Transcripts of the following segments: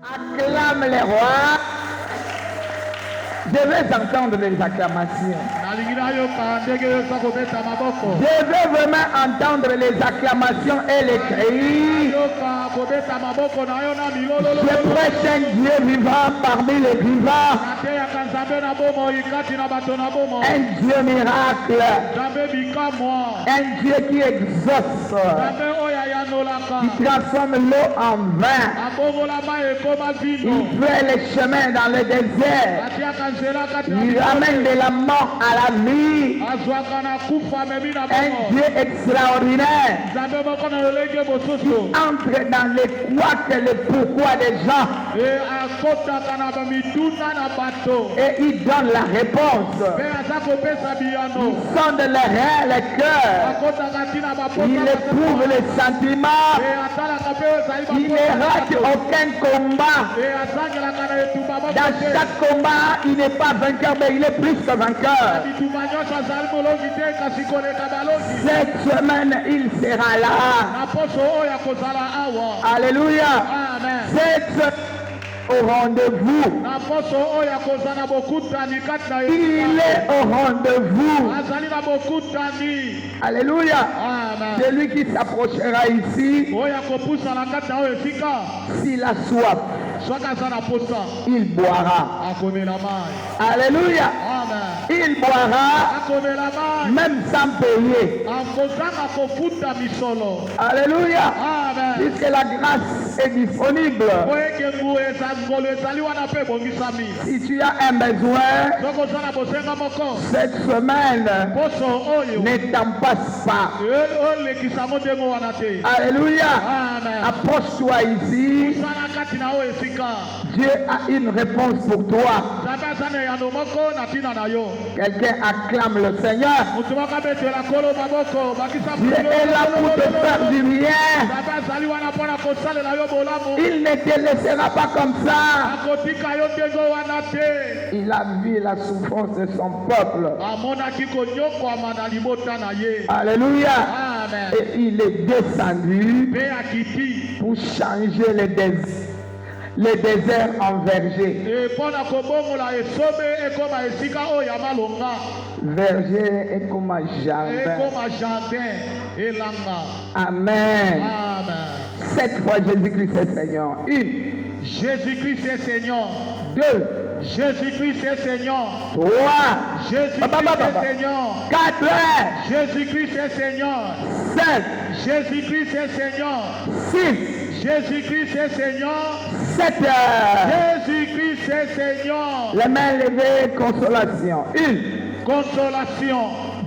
Acclame les rois. Je vais entendre les acclamations. Je veux vraiment entendre les acclamations et les cris. Je prêche un Dieu vivant parmi les vivants. Un Dieu miracle. Un Dieu qui exauce. Qui transforme l'eau en vin. Il fait les chemins dans le désert. Il ramène de la mort à la vie. Un Dieu extraordinaire. Qui entre dans les couacs et les pourquoi des gens. Et il donne la réponse. Il sonde les reins, les cœurs. Il éprouve les sentiments. Il ne rate aucun combat. Dans chaque combat, il n'est pas vainqueur, mais il est plus que vainqueur. Cette semaine, il sera là. Alléluia. Cette semaine, au rendez-vous. Il est au rendez-vous. Alléluia. Celui qui s'approchera ici, s'il a soif, il boira. Alléluia. Il boira même sans payer. Alléluia. Puisque la grâce est disponible. Si tu as un besoin, cette semaine ne t'en passe pas. Alléluia. Approche-toi ici. Dieu a une réponse pour toi. Quelqu'un acclame le Seigneur. Dieu est là pour te faire du bien. Il ne te laissera pas comme ça. Il a vu la souffrance de son peuple. Alléluia. Et il est descendu pour changer les déserts en verger. Verger est comme un jardin. Amen. Cette fois, Jésus-Christ est Seigneur. Une. Jésus-Christ est Seigneur. Deux. Jésus-Christ est Seigneur. Trois. Jésus-Christ est Seigneur. Quatre. Jésus-Christ est Seigneur. Cinq. Jésus-Christ est Seigneur. Six. Jésus-Christ est Seigneur. Sept. Jésus-Christ est Seigneur. Les mains levées, consolation. Une. Consolation.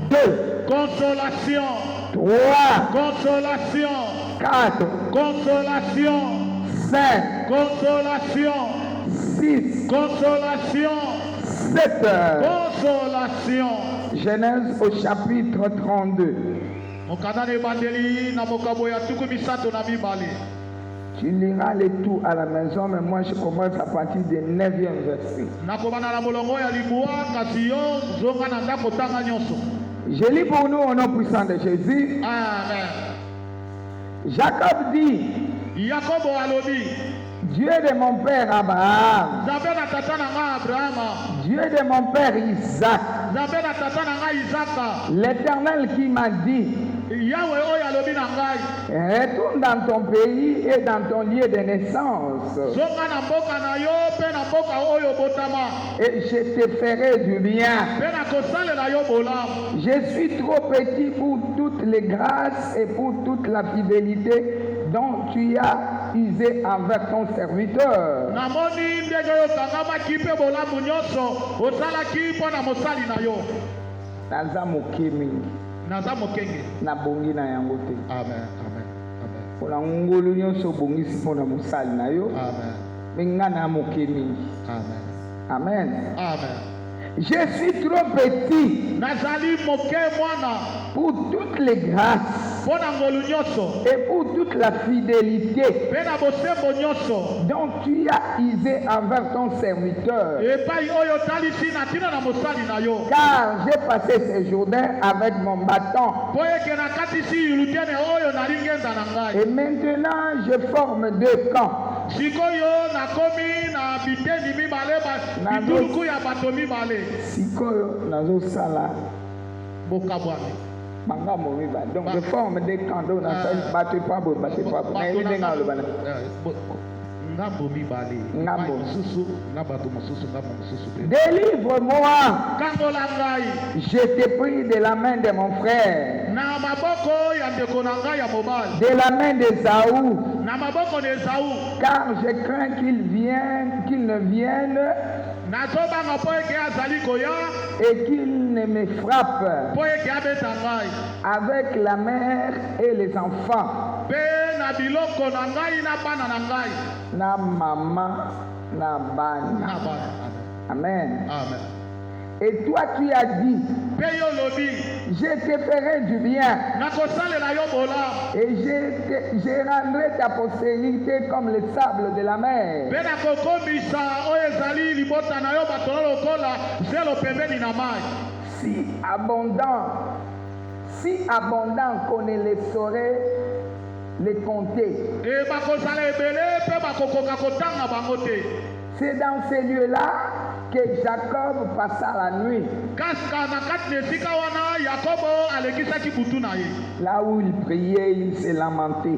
Deux. Consolation. Trois. Consolation. Quatre. Consolation. Cinq. Consolation. Six. Consolation. Sept. Consolation. Genèse au chapitre 32. Tu liras les tout à la maison, mais moi je commence à partir du 9e verset. Je lis pour nous au nom puissant de Jésus. Amen. Jacob dit, Dieu de mon père Abraham, Dieu de mon père Isaac, l'Éternel qui m'a dit, retourne dans ton pays et dans ton lieu de naissance, et je te ferai du bien. Je suis trop petit pour toutes les grâces et pour toute la fidélité dont tu as usé envers ton serviteur. Naza mokemi na bongi na yango te. Amen. Amen. Pona ngolo nyonso bongisi pona mosali na yo. Amen. Menga na mokemi. Amen. Amen. Amen. Je suis trop petit pour toutes les grâces et pour toute la fidélité dont tu as usé envers ton serviteur. Car j'ai passé ce Jourdain avec mon bâton. Et maintenant je forme deux camps. Sikoyo nakomi na biteni mibale ba bituluku ya bato mibale. Sikoyo nazo sala Bokabwami. banga momi ba. Donc je forme des camps donc na ça battu pas beau battu pas. Na ile denga lo bana. Ngambo mibale. Ngambo susu ngabato mususu ngambo mususu. Délivre-moi. Kangola ngai. Je t'ai pris de la main de mon frère. Na maboko ya ndeko na ngai ya mobali. De la main d'Ésaü. Na maboko de Ésaü. Car je crains qu'il ne vienne nazobanga po eke azali koya et qu'il ne me frappe po eke abeta ngai avec la mère et les enfants. Pe na biloko na ngai na bana na ngai. Na mama na bana. Na bana. Amen. Amen. Et toi tu as dit, je te ferai du bien et je rendrai ta postérité comme le sable de la mer. Si abondant qu'on ne les saurait les compter. C'est dans ces lieux-là que Jacob passa la nuit. Là où il priait, il se lamentait.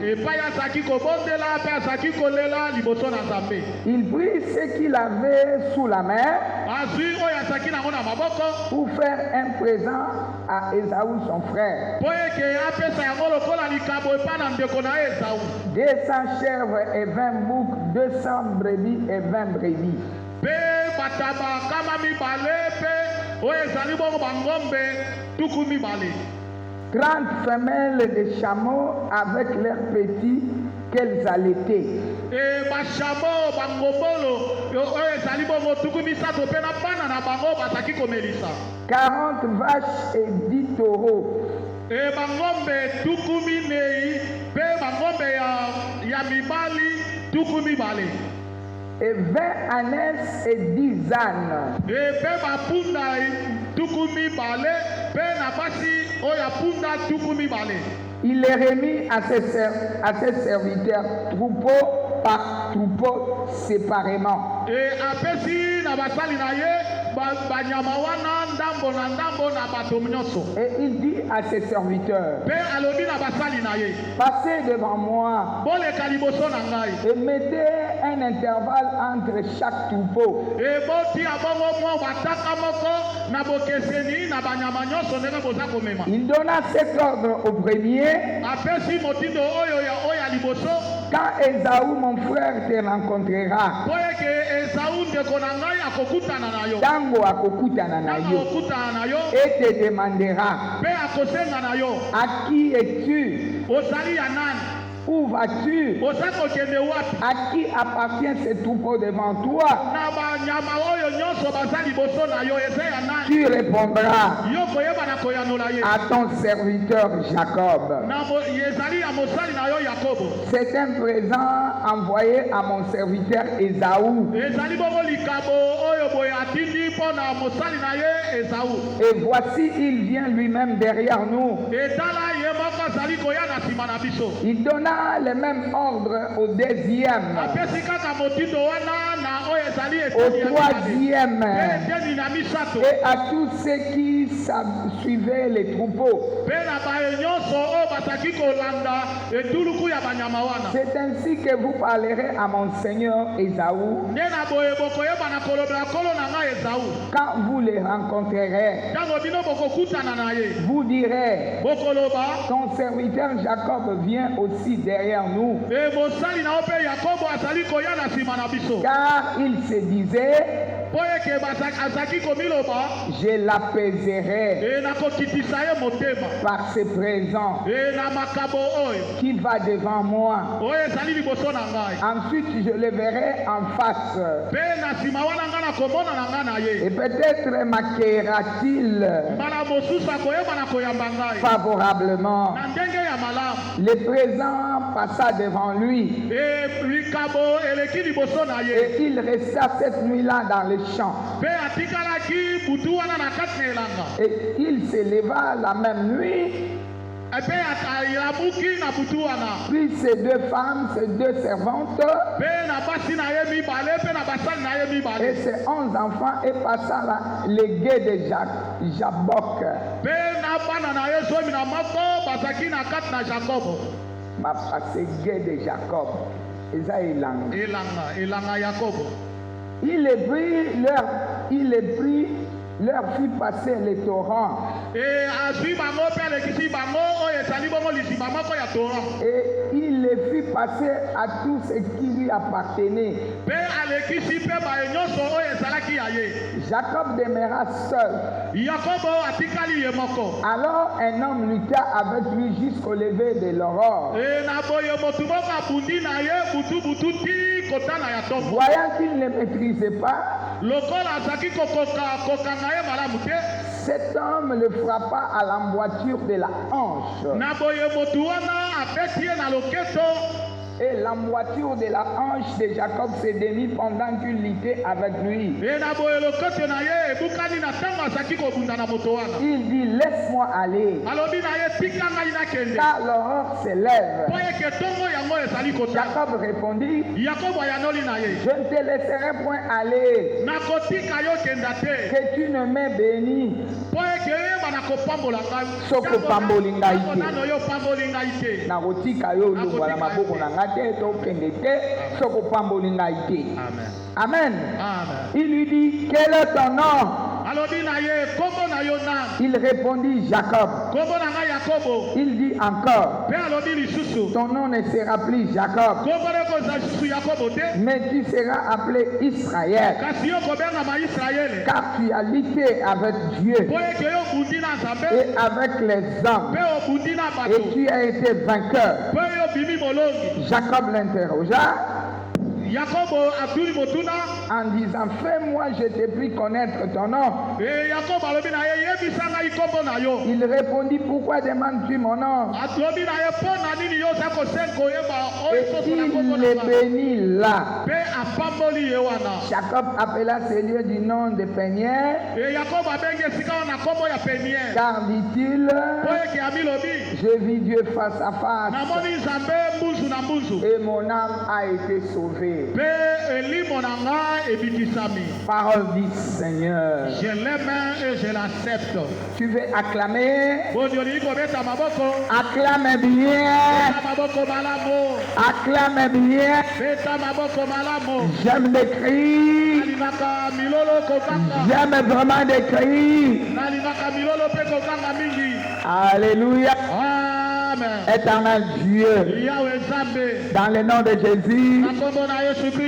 Il prit ce qu'il avait sous la main pour faire un présent à Ésaü son frère. 200 chèvres et 20 boucs, 200 brebis et 20 brebis. 30 femelles de chameaux avec leurs petits qu'elles allaitaient. 40 vaches et 10 taureaux. Et 20 ânesses et 10 ânes. Il les remit à ses serviteurs, troupeau par troupeau séparément. Et il dit à ses serviteurs, passez devant moi et mettez un intervalle entre chaque troupeau. Il donna cet ordre au premier. Quand Ésaü, mon frère, te rencontrera, Tango akokutana na yo et te demandera, à qui es-tu? Où vas-tu? À qui appartient ce troupeau devant toi? Tu répondras à ton serviteur Jacob. C'est un présent envoyé à mon serviteur Ésaü. Et voici, il vient lui-même derrière nous. Il donna le même ordre au deuxième, au troisième et à tous ceux qui suivaient les troupeaux. C'est ainsi que vous parlerez à mon Seigneur Ésaü quand vous les rencontrerez. Vous direz, ton serviteur Jacob vient aussi derrière nous. Car il se disait, je l'apaiserai par ce présent qui va devant moi. Ensuite, je le verrai en face. Et peut-être m'accueillera-t-il favorablement. Le présent passa devant lui. Et il resta cette nuit-là dans le champ. Et il se leva la même nuit Puis ces deux femmes, ces deux servantes, et ses 11 enfants, et passa les guets de Jabok. Ma passé guet de Jacob. Il les prit, leur fit passer les torrents. Et il les fit passer à tout ce qui lui appartenait. Jacob demeura seul. Alors un homme lutta avec lui jusqu'au lever de l'aurore. Voyant qu'il ne maîtrisait pas, cet homme le frappa à l'emboîture de la hanche. Et l'emboîture de la hanche de Jacob se démit pendant qu'il luttait avec lui. Il dit, laisse-moi aller, car l'aurore s'élève. Jacob répondit, je ne te laisserai point aller, que tu ne m'aies béni. Soko pamboli ngai te. Nakotika yo lungwa na maboko na ngate to kende te. Soko pamboli ngai te. Amen. Il lui dit, quel est ton nom? Il répondit, Jacob. Il dit encore, ton nom ne sera plus Jacob, mais tu seras appelé Israël, car tu as lutté avec Dieu et avec les hommes, et tu as été vainqueur. Jacob l'interrogea en disant, fais-moi, je te prie connaître ton nom. Il répondit, pourquoi demandes-tu mon nom? Et il les bénit là. Jacob appela ce lieu du nom de Peniel, car dit-il, j'ai vu Dieu face à face et mon âme a été sauvée. Parole du Seigneur. Je l'aime et je l'accepte. Tu veux acclamer? Acclame bien. Acclame bien. J'aime les cris. J'aime vraiment des cris. Alléluia. Éternel Dieu, dans le nom de Jésus,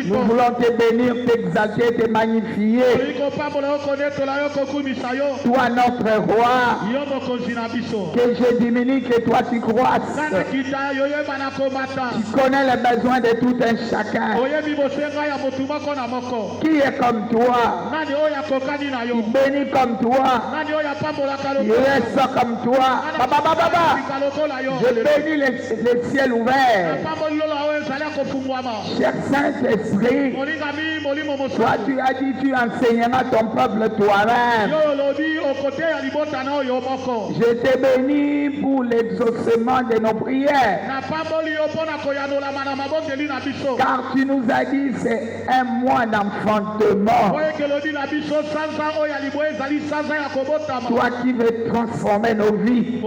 nous voulons te bénir, t'exalter, te magnifier. Toi notre roi, que je diminue, que toi tu croisses. Tu connais les besoins de tout un chacun. Qui est comme toi? Qui bénit comme toi? Qui reste comme toi? Je bénis les ciels ouverts. Cher Saint-Esprit, toi tu as dit, tu enseigneras ton peuple toi-même. Je te bénis pour l'exaucement de nos prières. Car tu nous as dit, c'est un mois d'enfantement. Toi qui veux transformer nos vies.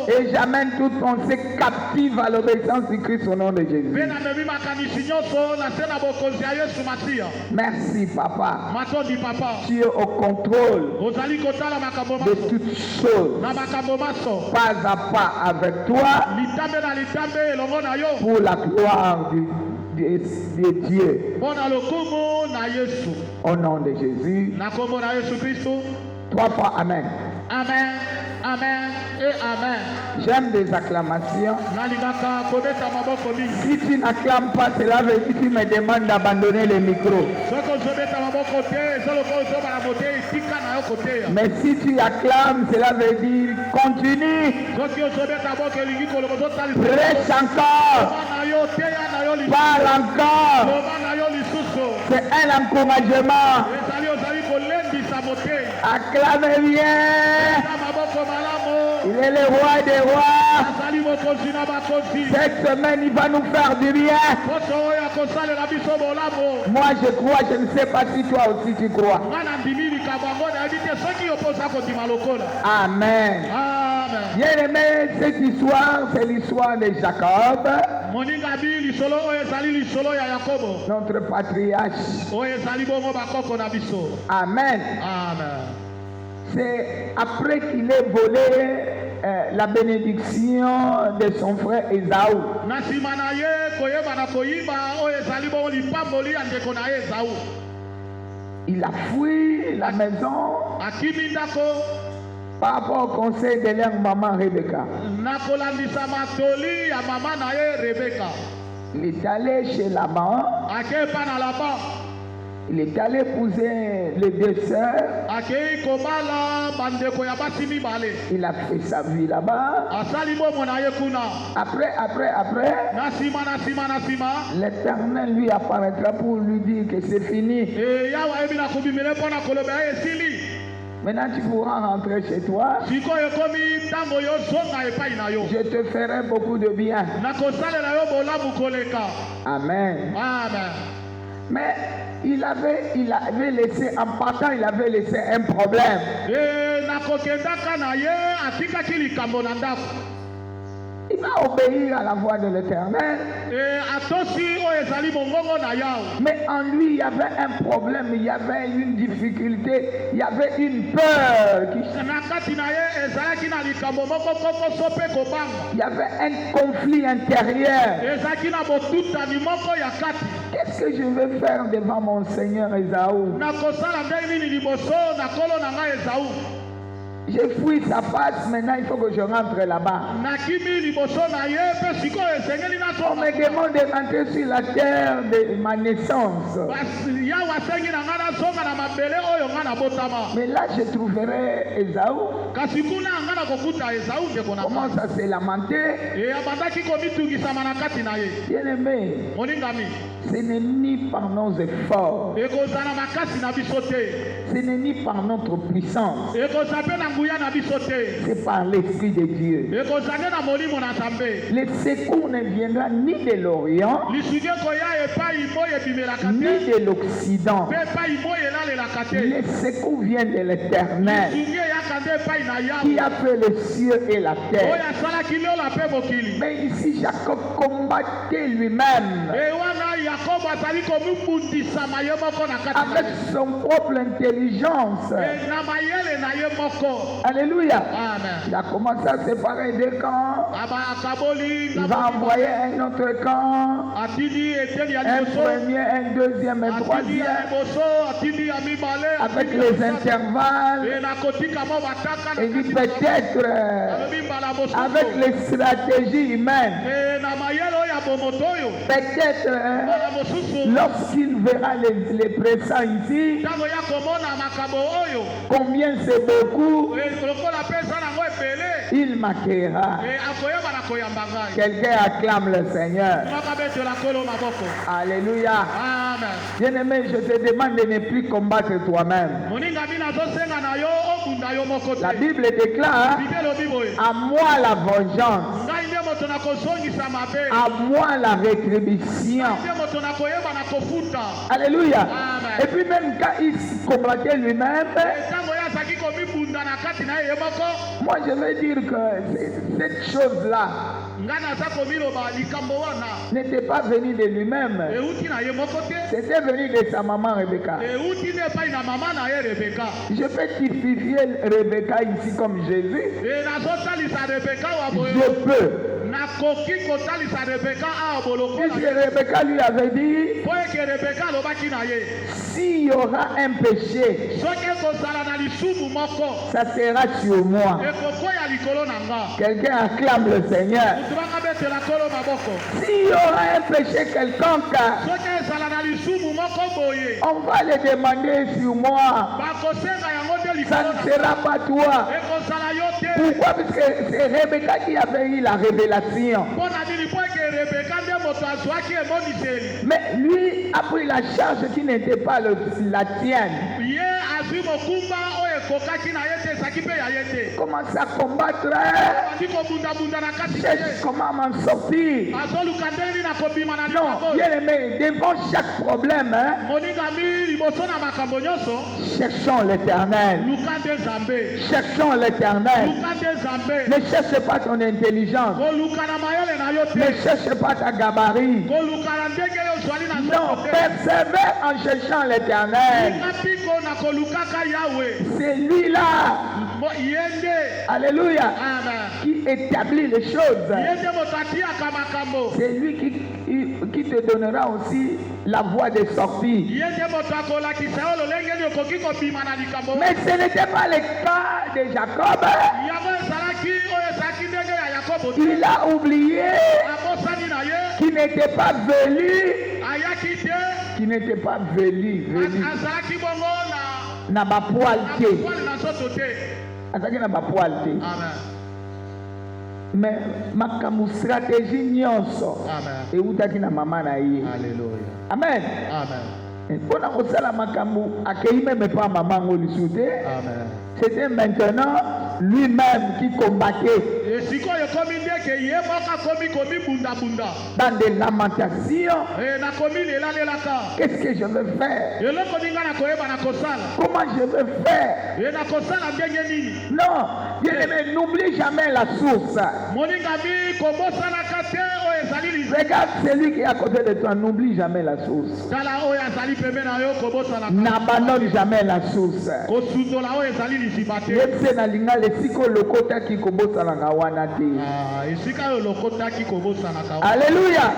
Et j'amène toute pensée captive à l'obéissance du Christ au nom de Jésus. Merci Papa. Tu es au contrôle de toutes choses. Pas à pas avec toi pour la gloire de Dieu. Au nom de Jésus. 3 fois Amen. Amen. Amen et Amen. J'aime des acclamations. Si tu n'acclames pas, cela veut dire que tu me demandes d'abandonner le micro. Mais si tu acclames, cela veut dire continue. Prêche encore. Parle encore. C'est un encouragement. Acclamez bien. Il Il est le roi des rois. Cette semaine, il va nous faire du bien. Moi, je crois, je ne sais pas si toi aussi tu crois. Amen. Bien aimé, cette histoire, c'est l'histoire de Jacob, notre patriarche. Amen. C'est après qu'il ait volé la bénédiction de son frère Ésaü. Il a fui la maison par rapport au conseil de leur maman Rebecca. Il est allé chez Laban. Il est allé épouser les deux sœurs. Il a fait sa vie là-bas. Après, l'Éternel lui apparaîtra pour lui dire que c'est fini. Maintenant, tu pourras rentrer chez toi. Je te ferai beaucoup de bien. Amen. Mais il avait laissé, en partant, il avait laissé un problème. Il va obéir à la voix de l'Éternel. Mais en lui, il y avait un problème, il y avait une difficulté, il y avait une peur. Il y avait un conflit intérieur. Qu'est-ce que je vais faire devant mon Seigneur Ésaü? J'ai fui sa face, maintenant il faut que je rentre là-bas. On me demande de rentrer sur la terre de ma naissance. Mais là je trouverai Ésaü. Comment ça s'est lamenté? Bien aimé, ce n'est ni par nos efforts, ce n'est ni par notre puissance, c'est par l'Esprit de Dieu. Le secours ne viendra ni de l'Orient, ni de l'Occident. Le secours vient de l'Éternel, qui a fait les cieux et la terre. Mais ici, Jacob combattait lui-même avec son propre intelligence. Alléluia. Amen. Il a commencé à séparer deux camps. Il va envoyer un autre camp. Un premier, un deuxième, un troisième. Avec les intervalles. Et dit peut-être avec les stratégies humaines. Peut-être lorsqu'il verra les pressants ici, combien c'est beaucoup, il m'accueillera. Quelqu'un acclame le Seigneur. Alléluia. Bien-aimé, je te demande de ne plus combattre toi-même. La Bible déclare: à moi la vengeance, à moi la rétribution. Alléluia. Et puis même quand il combattait lui-même, moi je veux dire que cette chose-là n'était pas venue de lui-même. C'était venu de sa maman Rebecca. Je peux typifier Rebecca ici comme Jésus. Je peux. Puisque Rebecca lui avait dit, s'il y aura un péché, ça sera sur moi. Quelqu'un acclame le Seigneur. S'il y aura un péché quelconque, on va le demander sur moi. Ça ne sera pas toi. Pourquoi? Parce que c'est Rebecca qui avait eu la révélation. Mais lui a pris la charge qui n'était pas la tienne. Commence à combattre. Cherche comment m'en sortir. Non, bien aimé, devant chaque problème, cherchons l'Éternel. Cherchons l'Éternel. Ne cherche pas ton intelligence. Ne cherche pas ta gabarit. Non, persévère en cherchant l'Éternel. C'est lui-là. Alléluia. Qui établit les choses. C'est lui qui te donnera aussi la voie de sortie. Mais ce n'était pas le cas de Jacob. Il a oublié qu'il n'était pas velu. Qui n'était pas velu. N'a pas poil. Mais ma stratégie nyonso et utaki na mama na ye. Alléluia. Amen. Amen. Pour na kosala makambu accueilli même pas maman ngolisute. Amen. C'était maintenant lui-même qui combattait. Dans des lamentations. Qu'est-ce que je veux faire? Comment je veux faire? Non, n'oublie jamais la source. Regarde celui qui est à côté de toi, n'oublie jamais la source. N'abandonne jamais la source. Alléluia.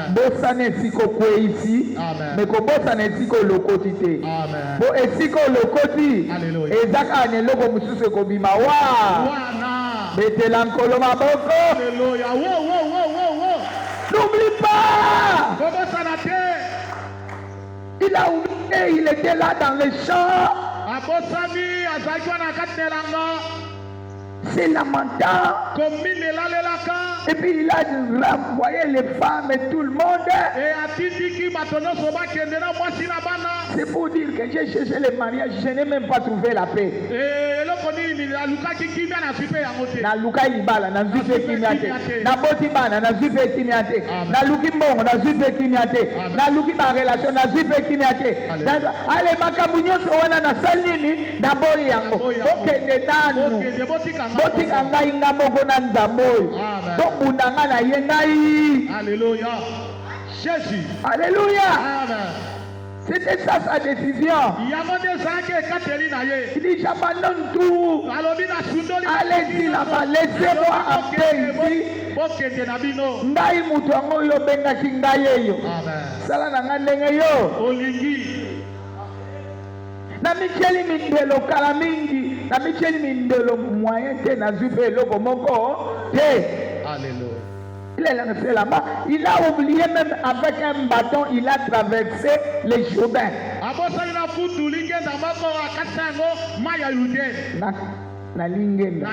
Bosane siko kwe ici. Mais ko bosane siko lokotite. Bo esiko lokoti. Ezaka ne loko mususu ko bimawa. Betela nkolo maboko. Alléluia. N'oublie pas. Il a oublié, il était là dans les champs. C'est lamentant. Et puis il a renvoyé les femmes et tout le monde. C'est pour dire que j'ai cherché le mariage, je n'ai même pas trouvé la paix. Na luka ibala na zupe kimiate na boti bana na zupe kimiate na luki mbongo na zupe kimiate na luki ba relation na zupe kimiate ale makambu nyonso wana na salini na boyi yango okende nanu boti kanga inga moko na nzambo to bundanga na ye ngai. Alléluia. Jésus. Alléluia. Amen. C'était ça sa décision. Il dit j'abandonne tout. Allez-y là-bas, laissez-moi en paix ici. Ngai mutu yango yo bengaki ngai yo. Sala na nga ndenge yo. Na micheli mindelo kala mingi. Na micheli mindelo moyen te na zupe eloko moko te. Alléluia. Il est resté là-bas. Il a oublié même avec un bâton, il a traversé les Jourdain. Na lingenda.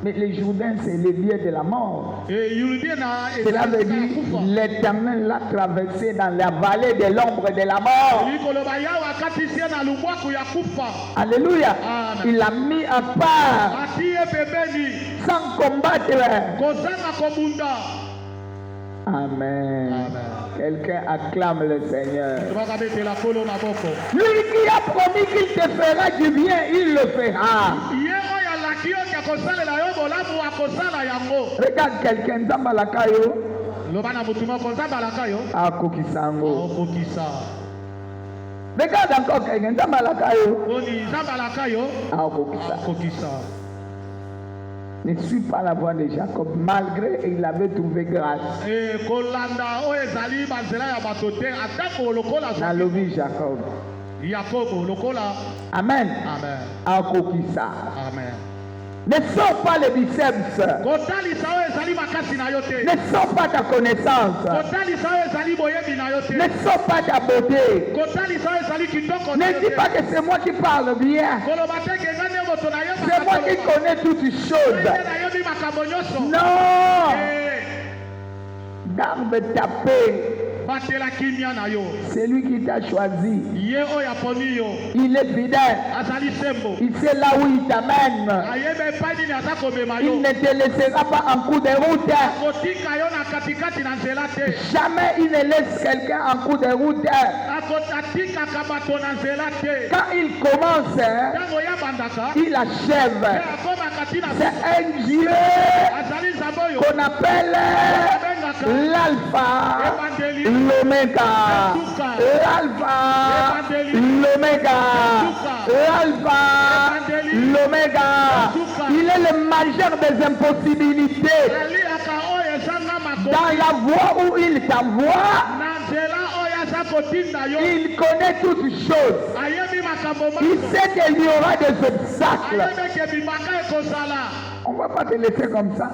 Mais les Jourdains, c'est les lieux de la mort. Cela veut dire l'Éternel l'a traversé dans la vallée de l'ombre de la mort. Alléluia. Il l'a mis à part sans combattre. Amen. Quelqu'un acclame le Seigneur. Lui qui a promis qu'il te fera du bien, il le fera. Regarde quelqu'un dans Malakayo. Regarde encore quelqu'un dans Malakayo. Ne suis pas la voix de Jacob, malgré il avait trouvé grâce. Dans le vie Jacob. Amen. Amen. Ne sors pas les biceps. Ne sors pas ta connaissance. Ne sors pas ta beauté. Ne dis pas que c'est moi qui parle bien. C'est moi qui connais toutes les choses. Non. Garde ta paix. C'est lui qui t'a choisi. Il est fidèle. Il sait là où il t'amène. Il ne te laissera pas en cours de route. Jamais il ne laisse quelqu'un en cours de route. Quand il commence, il achève. C'est un Dieu qu'on appelle l'alpha, l'oméga. L'alpha, l'oméga. L'alpha, l'oméga. Il est le majeur des impossibilités. Dans la voie où il t'envoie, il connaît toutes choses. Il sait qu'il y aura des obstacles. On ne va pas te laisser comme ça.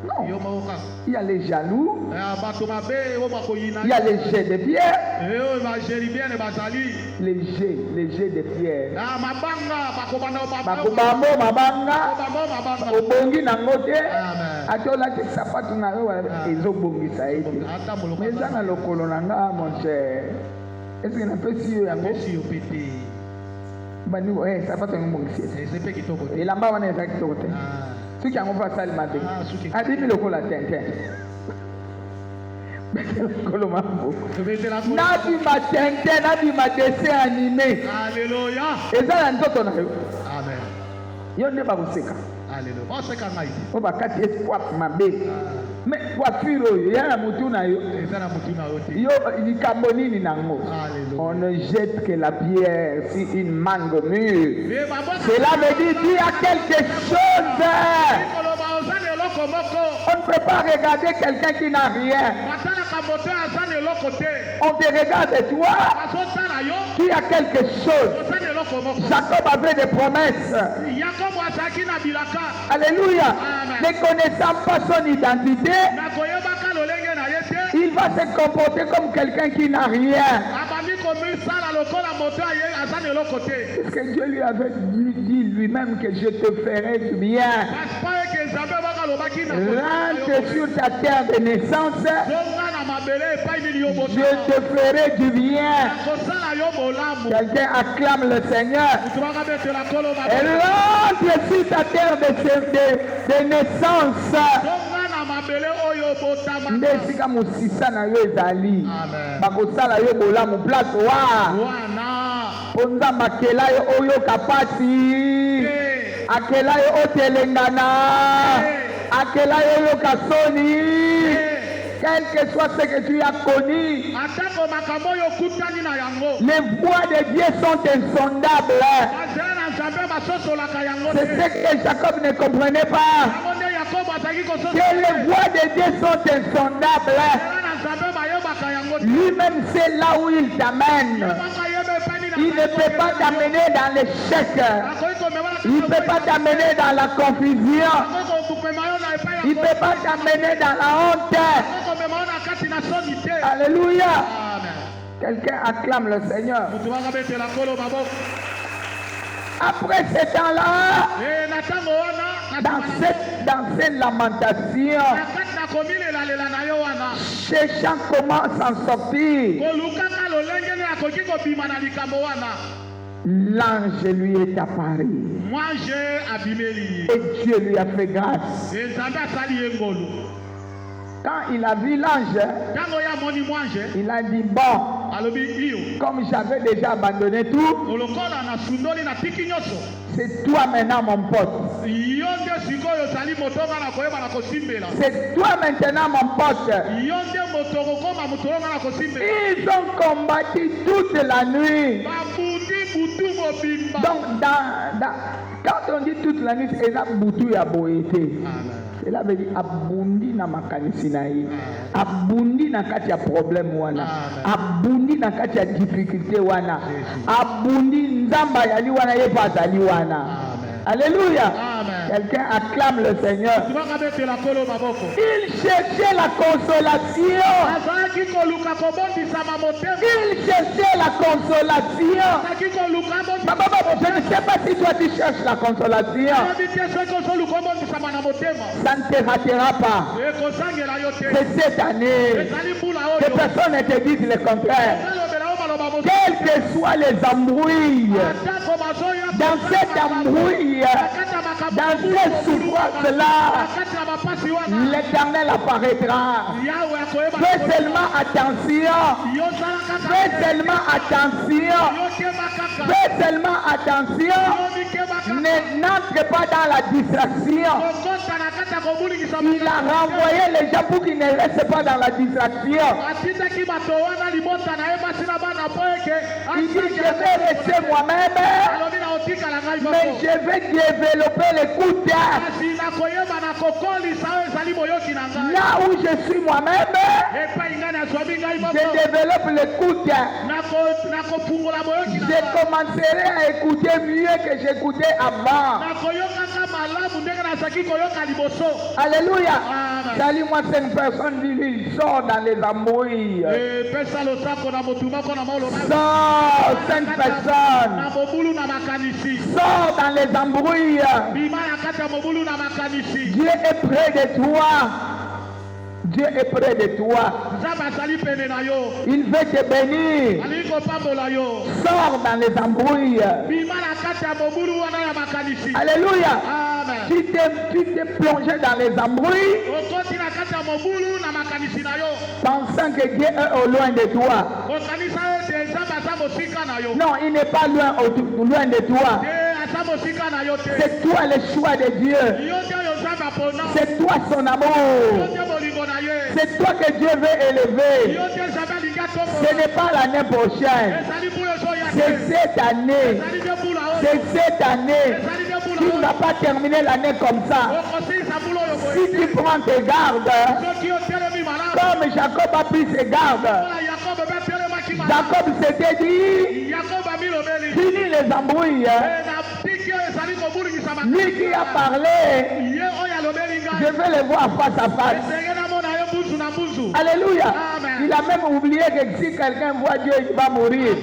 Non. Il y a les jaloux. Il y a les jets de pierre. Les jets de pierre. Obongi nangote. Atola te sapatu na yo ezobongi saidi. Mais ça na lokolo nanga mon cher. Est-ce que na pesi yo yango? Bani eh sapatu ngobongi c'est. Et lamba wana ezaki tokote. Ceux qui ont fait ça le matin. A dit le col à tintin. Nabi ma tintin, nabi ma dessin animé. Alléluia. Et ça, on a Amen. Yo ne pas vous séquer. Alléluia. On sait quand même. On va casser espoir ma bête. Mais coiffure, il y a la moutouna yo. Yo, il y a cambonini nango. On ne jette que la pierre si une mangue mûre. Cela veut dire qu'il y a quelque chose. On ne peut pas regarder quelqu'un qui n'a rien. On te regarde toi qui a quelque chose. Jacob avait des promesses. Alléluia. Ne connaissant pas son identité, il va se comporter comme quelqu'un qui n'a rien. Parce que Dieu lui avait dit lui-même que je te ferai du bien. Rentre sur ta terre de naissance. Je te ferai du bien. Quelqu'un acclame le Seigneur. Et rentre sur ta terre de naissance. Ndesika musisa na yo ezali bakosala yo bolamu place wa ponza makela yo oyo kapati akela yo otelengana akela yo kasoni. Quel que soit ce que tu as connu, les voies de Dieu sont insondables. C'est ce que Jacob ne comprenait pas. Que les voies de Dieu sont insondables. Lui-même sait là où il t'amène. Il ne peut pas t'amener dans l'échec. Il ne peut pas t'amener dans la confusion. Il ne peut pas t'amener dans la honte. Alléluia. Quelqu'un acclame le Seigneur. Après ce temps-là, dans cette lamentation, cherchant comment s'en sortir, l'ange lui est apparu. Et Dieu lui a fait grâce. Quand il a vu l'ange, il a dit bon, comme j'avais déjà abandonné tout, c'est toi maintenant mon pote. C'est toi maintenant mon pote. Ils ont combattu toute la nuit. Donc quand on dit toute la nuit, c'est la boutou ya boété. Cela veut dire abundi na makanisi na ye, abundi na kati ya problème wana, abundi na kati ya difficulté wana, abundi nzamba yali wana ye pa azali wana. Alléluia. Quelqu'un acclame le Seigneur. Il cherchait la consolation. Il cherchait la consolation. Je ne sais pas si toi tu cherches la consolation. Ça ne te ratera pas. C'est cette année. Les personnes ne te disent le contraire. Quelles que soient les embrouilles, dans cette embrouille, dans cette souffrance-là, l'Éternel apparaîtra. Fais seulement attention. Fais seulement attention. Fais seulement attention. N'entre pas dans la distraction. Il a renvoyé les gens pour qu'ils ne restent pas dans la distraction. Il dit, je vais rester moi-même, mais je vais développer l'écoute. Là où je suis moi-même, je développe l'écoute. Je commencerai à écouter mieux que j'écoutais avant. Alléluia. Salut-moi 5 personnes, il sort dans les embrouilles. Sors 5 personnes. Sors dans les embrouilles. Dieu est près de toi. Dieu est près de toi. Il veut te bénir. Sors dans les embrouilles. Alléluia. Tu t'es plongé dans les embrouilles, pensant que Dieu est au loin de toi. Non, il n'est pas loin de toi. C'est toi le choix de Dieu. C'est toi son amour. C'est toi que Dieu veut élever. Ce n'est pas l'année prochaine. C'est cette année. C'est cette année. Tu ne vas pas terminer l'année comme ça. Si tu prends tes gardes, comme Jacob a pris ses gardes, Jacob s'était dit, fini les embrouilles. Lui qui a parlé, je vais le voir face à face. Alléluia. Il a même oublié que si quelqu'un voit Dieu, il va mourir.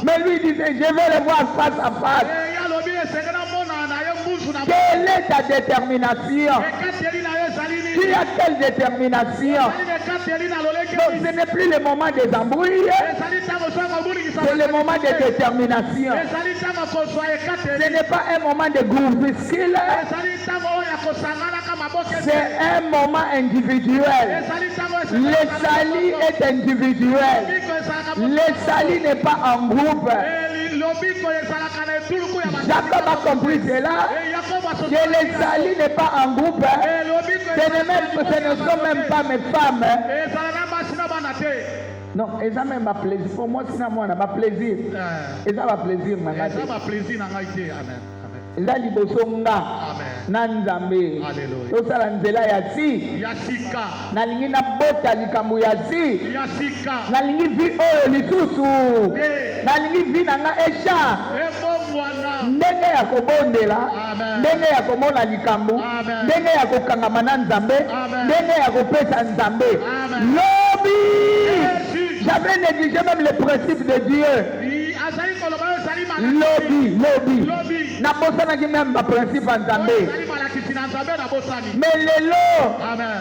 Mais lui disait, je vais le voir face à face. Quelle est ta détermination? Tu as quelle détermination? Donc ce n'est plus le moment des embrouilles, c'est le moment de détermination. Ce n'est pas un moment de groupuscule, c'est un moment individuel. Le salut est individuel. Le salut n'est pas en groupe. Jacob a compris cela, que le salut n'est pas en groupe. Ce ne sont même pas mes femmes. Non, et ça même ma plaisir. Pour moi, c'est moi, ma plaisir. Et ça va plaisir, ma eza liboso nga na Nzambe tosala nzela ya si nalingi nabota likambo ya si nalingi vi oyo lisusu nalingi vi na nga esha ndenge ya kobondela ndenge ya komona likambo ndenge ya kokangama na Nzambe ndenge ya kopesa Nzambe lobi j'avais négligé même le principe de Dieu. Lobby. Nabosanaki même ma principe en Zambé. Mais lelo,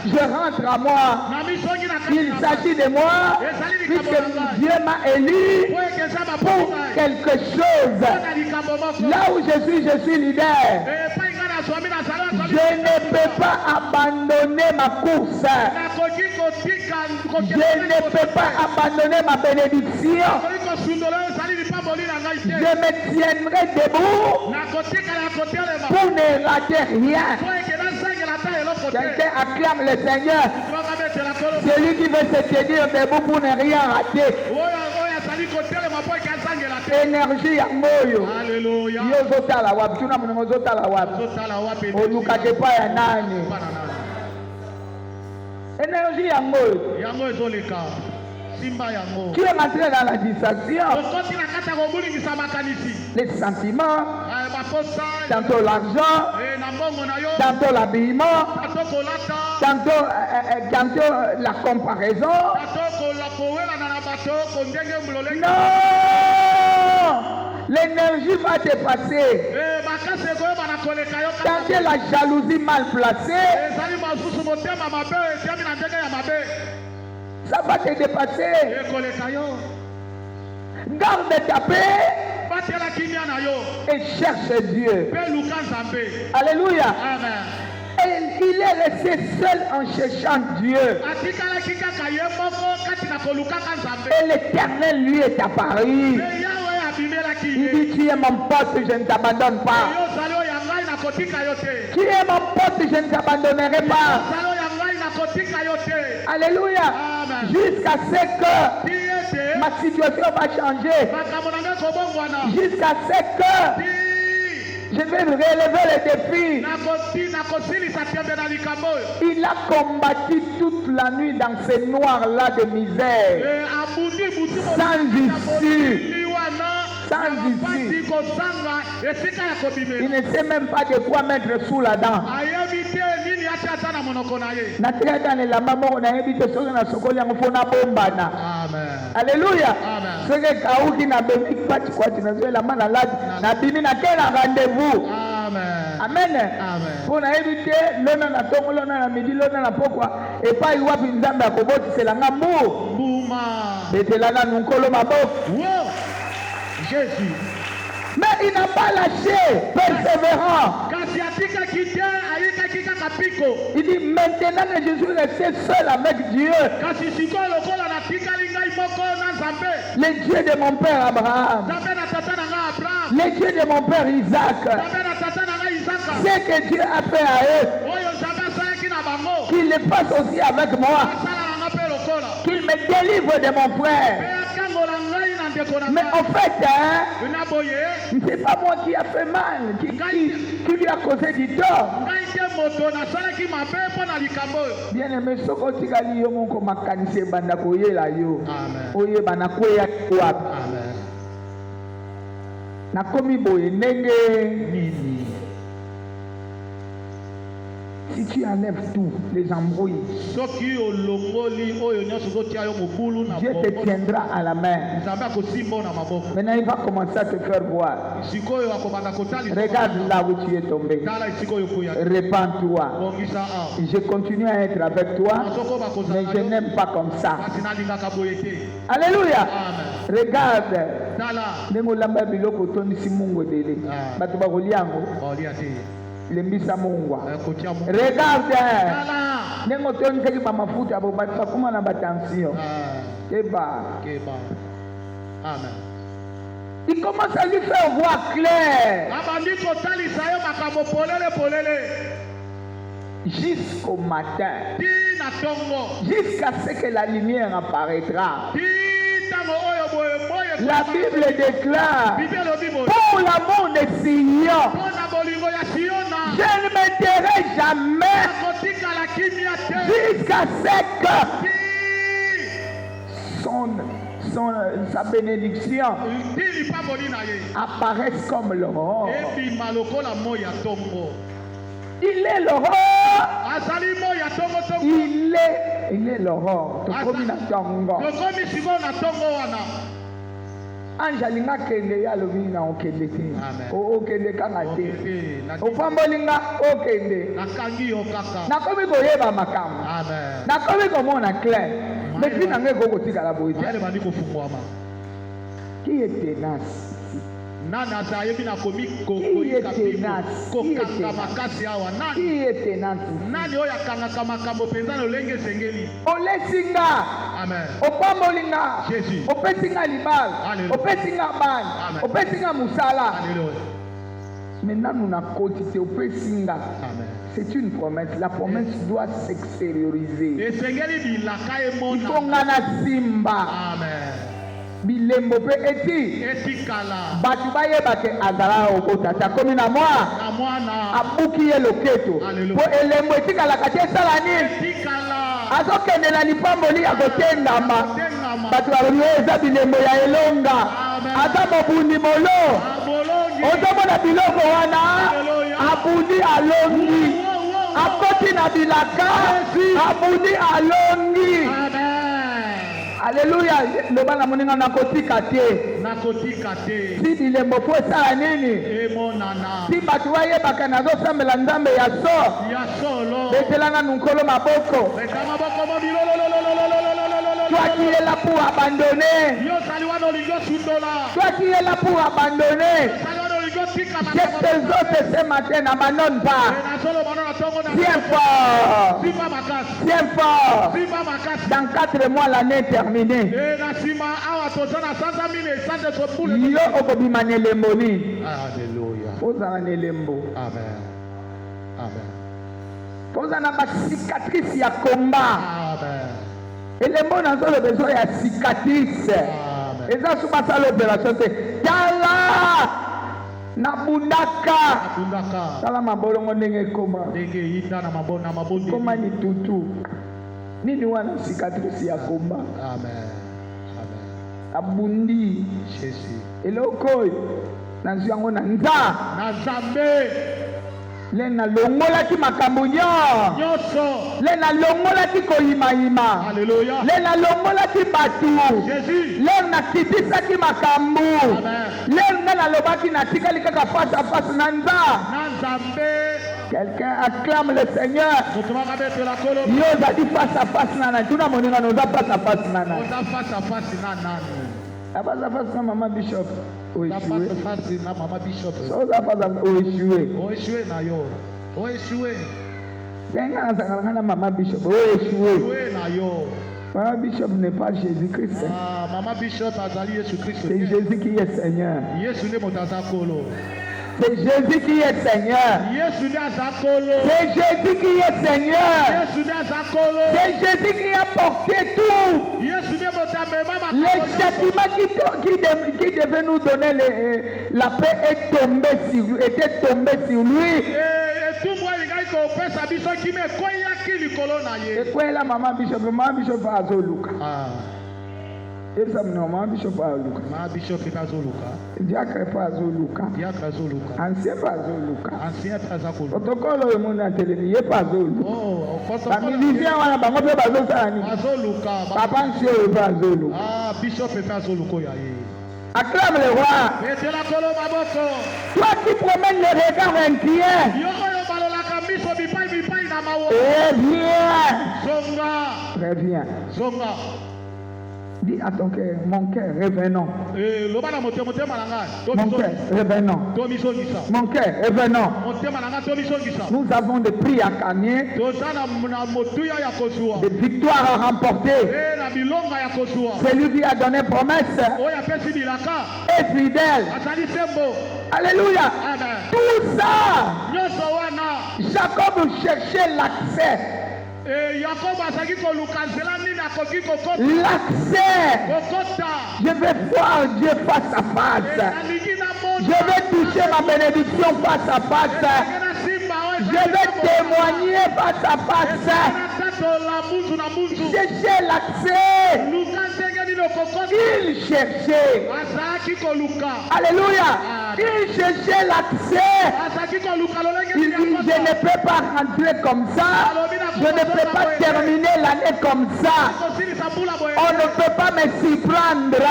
je rentre à moi. Il s'agit de moi, puisque Dieu m'a élu pour quelque chose. Là où je suis leader. Je ne peux pas abandonner ma course. Je ne peux pas abandonner ma bénédiction. Je me tiendrai debout pour ne rater rien. Quelqu'un acclame le Seigneur. Celui qui veut se tenir debout pour ne rien rater. Énergie ya moyo. Yo zotala wapi? Tuna mungu zotala wapi? Olukake pa ya nani? Énergie ya moyo. Tu es rentré dans la distraction. Les sentiments. tantôt l'argent, tantôt l'habillement, tantôt la comparaison. Non! L'énergie va te passer. Tantôt la jalousie mal placée, ça va te dépasser. Garde ta paix et cherche Dieu. Alléluia. Et il est resté seul en cherchant Dieu. Et l'Éternel lui est apparu. Il dit, tu es mon pote, je ne t'abandonne pas. Tu es mon pote, je ne t'abandonnerai pas. Alléluia. Jusqu'à ce que ma situation va changer. Jusqu'à ce que je vais relever les défis. Il a combattu toute la nuit dans ces noirs-là de misère. Sans issue. Sans issue. Il ne sait même pas de quoi mettre sous la dent. Alléluia. Amen. Pour éviter l'honneur na tongo l'honneur na midi l'honneur na pourquoi et pas il voit une dame à koboti c'est la ngamour. Bouma. C'était là nous kolo maboko. Jésus. Mais il n'a pas lâché, persévérant. Il dit maintenant que Jésus restait seul avec Dieu. Le Dieu de mon père Abraham. Le Dieu de mon père Isaac. Ce que Dieu a fait à eux, qu'il le fasse aussi avec moi. Qu'il me délivre de mon frère. Mais en fait, c'est pas moi qui a fait mal, qui lui a causé du tort. Bien aimé, ce que tu as dit, si tu enlèves tout, les embrouilles, Dieu te tiendra à la main. Maintenant, il va commencer à te faire voir. Regarde là où tu es tombé. Répands-toi. Je continue à être avec toi, mais je n'aime pas comme ça. Alléluia. Regarde. Lembisa Mungwa. Regarde. Nengo toni kaki mama futa abo batsa kuma na batension. Keba. Amen. Il commence à lui faire voir clair. Jusqu'au matin. Jusqu'à ce que la lumière apparaîtra. La Bible déclare, pour l'amour de Sion, je ne me tairai jamais jusqu'à ce que sa bénédiction apparaisse comme l'aurore. Il est l'aurore. Il est l'aurore. Anjalinga kende ya lobi na okende te. Okende kanga te. Ofambolinga okende. Nakangi yo kaka. Nakomi koyeba makambo. Amen. Nakomi komona clair. Mais puis nange koko tikala boye. Yale bandi ko fungwama. Qui est tenace? Nana zayebi na komi koko tenace. Kokanga makasi awa nani? Qui est tenace? Nani oya kanga kama kambo penza no lenge sengeli. Olesinga. Amen. Opambolinga. Jésus. Opesinga libal. Opesinga ban. Opesinga musala. Alléluia. Maintenant nous na quotité opesinga. Amen. C'est une promesse. La promesse doit s'extérioriser. Et sengeli bi lakae mona. Il faut ngana simba. Amen. Bilembo pe eti etikala batu bayeba ke azala okotata komi na mwana abuki ye loketo po elembo etikala kati esala nini etikala azokende na lipamboli ya kotendama batu baboni eza bilembo ya elonga aza mobundi molo Otomona biloko wana abundi alongi. Akoti na bilaka abundi alongi. Alléluia. Loba na moninga nakotika te. Si bilembo po esala nini? Si bato bayebaka nazosambela nzambe ya so. Betelanga nkolo maboko. Toi qui es là pour abandonner. Toi qui es là pour abandonner. Que tes autres ce matin n'abandonnent pas. Tiens fort. Tiens fort. Dans 4 mois l'année est terminée. Yo okobima nelembo ni. Alléluia. Ozala nelembo. Amen. Amen. Ozala ba cicatrice ya combat. Amen. Elembo nazo le besoin ya cicatrice. Eza suba sa l'opération te. Tala nabundaka. Tala mabolongo ndenge koma. Koma ni tutu. Nini wana cicatrice ya combat. Amen. Amen. Abundi. Jésus. Eloko nazo yango na Nzambe. Lena longolaki makambo nyonso. Lena longolaki koyimayima. Alléluia. Lena longolaki batu. Jésus. Lena kitisaki makambo. Lena nalobaki natikali kaka face à face na Nzambe. Quelqu'un acclame le Seigneur. Yo ozali face à face na nani. Tuna moninga noza face à face na nani. Face à face na Maman Bishop. Face na Maman Bishop. Oza face à échoué. Échoué na yo. Échoué. Tenga na Maman Bishop. Échoué na yo. Maman Bishop n'est pas Jésus-Christ. Maman Bishop azali Jésus-Christ. C'est Jésus qui est Seigneur. Yesu ne motazakolo. C'est Jésus qui est Seigneur. C'est Jésus qui est Seigneur. C'est Jésus qui a porté tout. Le châtiment qui devait nous donner la paix était tombé sur lui. Et quoi est la Maman Bishop? Maman Bishop a Zoluka. Et ça Maman Bishop a Zoluka. Maman Bishop a Zoluka. Diacre pas Zoluka. Ancien pas Zoluka. Protocole le monde en télévision pas Zoluka. La musicien wana bango pe bazo sani. Papa Nsie pas Zoluka. Bishop pas Zoluka ya ye. Acclame le roi. Toi qui promènes le regard inquiet. Reviens. Dis à ton cœur, mon cœur, revenons. Mon cœur, revenons. Mon cœur, revenons. Nous avons des prix à gagner, des victoires à remporter. Celui qui a donné promesse est fidèle. Alléluia. Tout ça, Jacob cherchait l'accès. L'accès. Je vais voir Dieu face à face. Je vais toucher ma bénédiction face à face. Je vais témoigner face à face. Chercher l'accès. Il cherchait. Alléluia. Il cherchait l'accès. Il dit, je ne peux pas rentrer comme ça. Je ne peux pas terminer l'année comme ça. On ne peut pas me s'y prendre.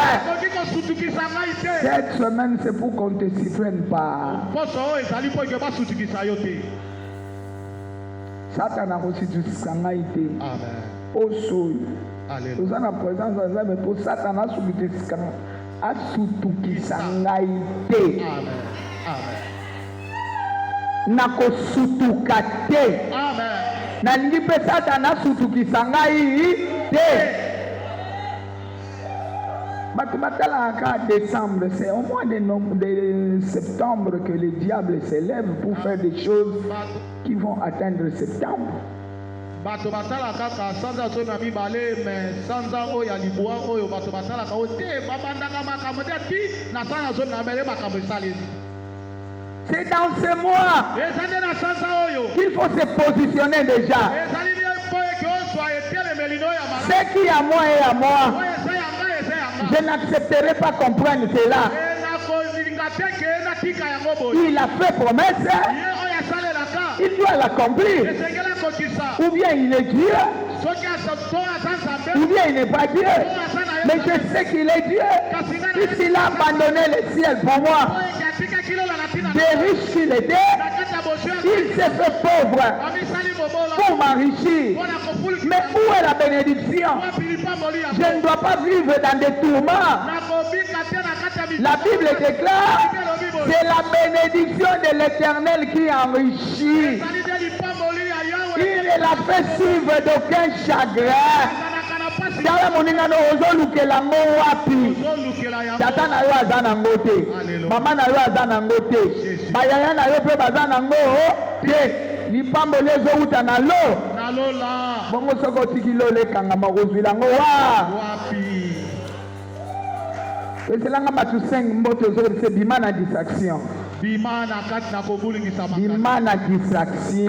Cette semaine, c'est pour qu'on ne te s'y prenne pas. Satan a reçu du sangaïté. Au sol. Nous avons la présence de Dieu, mais pour Satan a subi du sangaïté. A sutuki sangaïté. Nako sutukate. Nalingi pe Satan a sutuki sangaïté. Décembre, c'est au mois de septembre que le diable s'élève pour faire des choses qui vont atteindre septembre. Bato batala kaka sanza so na mibale me sanza o ya libua oyo bato batala ka ote babandanga makambo ti na sanza so na mele makambo salezi. C'est dans ce mois qu'il faut se positionner déjà. Ce qui est à moi est à moi. Je n'accepterai pas qu'on prenne cela. Il a fait promesse. Il doit l'accomplir. Ou bien il est Dieu, ou bien il n'est pas Dieu. Mais je sais qu'il est Dieu. Puisqu'il a abandonné le ciel pour moi, des riches qu'il était, il s'est fait pauvre pour m'enrichir. Mais où est la bénédiction? Je ne dois pas vivre dans des tourments. La Bible déclare, c'est la bénédiction de l'Éternel qui enrichit. Il ne la fait suivre d'aucun chagrin. Tala moningano ozolukela ngo wapi? Tata na yo aza nango te, mama na yo aza nango te, bayaya na yo pe baza nango te. Lipambo lezouta na lo bongo soko otiki lo lekangama kozwila ngo wapi? Eselanga batu 5 mbote ozolise bima na distraction. Bima na distraction.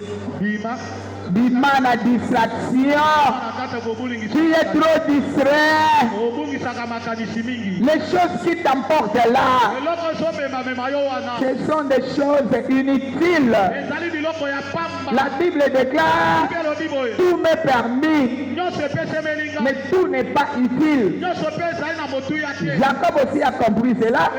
Bima na distraction. Tu es trop distrait. Les choses qui t'emportent là, ce sont des choses inutiles. La Bible déclare, tout m'est permis, mais tout n'est pas utile. Jacob aussi a compris cela.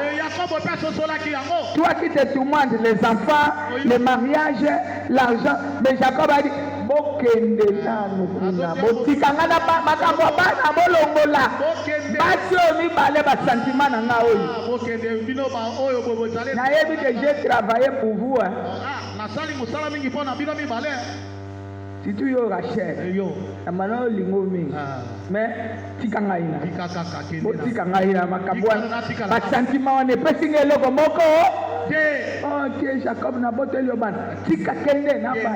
Toi qui te tourmentes les enfants, le mariage, l'argent, mais Jacob a dit, bokende nanu kuna botikangana makambo bana bolongola basi mibale ba sentiment na nga oyo na yebi que j'ai travaillé pour vous si tu yo Rachel na mano lingo mingi mais tikanga ina botikanga ina makambo ba sentiment on epesi ngeloko moko. Oh Dieu, Jacob n'a pas tenu le ban. Tika kende na ban.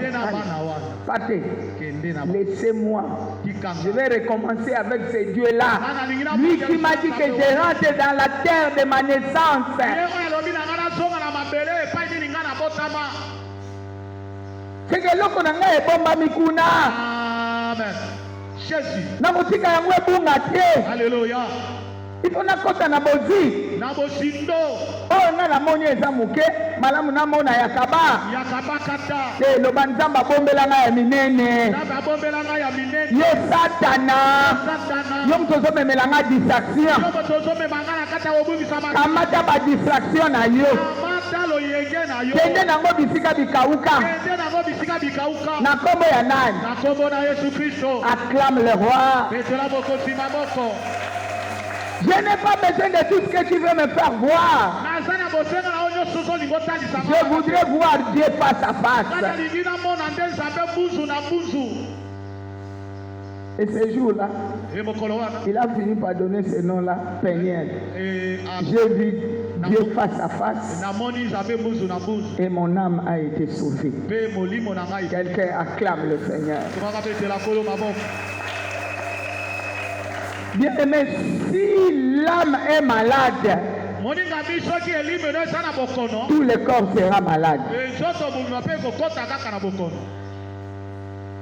Pate, laissez-moi. Je vais recommencer avec ce Dieu-là. Lui qui m'a dit que je rentre dans la terre de ma naissance. C'est que l'on a un bon mikuna. Amen. Jésus. Na mutika yangu ebunga te. Alléluia. Il faut nakota na bozi na bosindo oh na la moni eza muke malamu na mona yakaba kata lo banzamba bombela nga ya minene ye satana yo mtozo memela nga distraction kamata ba distraction na yo kende nango bisika bikauka na kombo ya nani? Na kombo na Yesu Kristo. Acclame le roi. Je n'ai pas besoin de tout ce que tu veux me faire voir. Je voudrais voir Dieu face à face. Et ce jour-là, il a fini par donner ce nom-là, Peniel. J'ai vu Dieu face à face et mon âme a été sauvée. Quelqu'un acclame le Seigneur. Bien aimé, si l'âme est malade, tout le corps sera malade.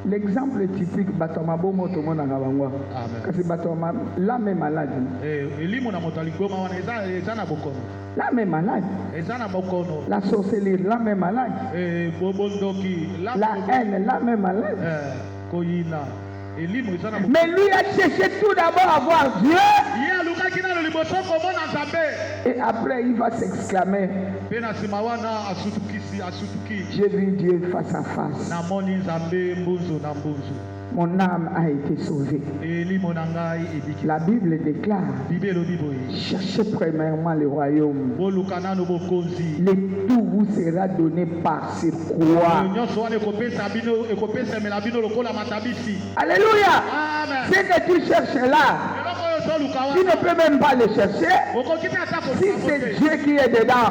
L'exemple typique, Batomabo, tout le monde a parce que l'âme est malade. L'âme est malade. La sorcellerie, l'âme est malade. La haine, l'âme est malade. Mais lui a cherché tout d'abord à voir Dieu. Et après il va s'exclamer, j'ai vu Dieu face à face. Mon âme a été sauvée. La Bible déclare, cherchez premièrement le royaume. Le tout vous sera donné par ce croix. Alléluia. Ce que tu cherches là, tu ne peux même pas le chercher si c'est Dieu qui est dedans.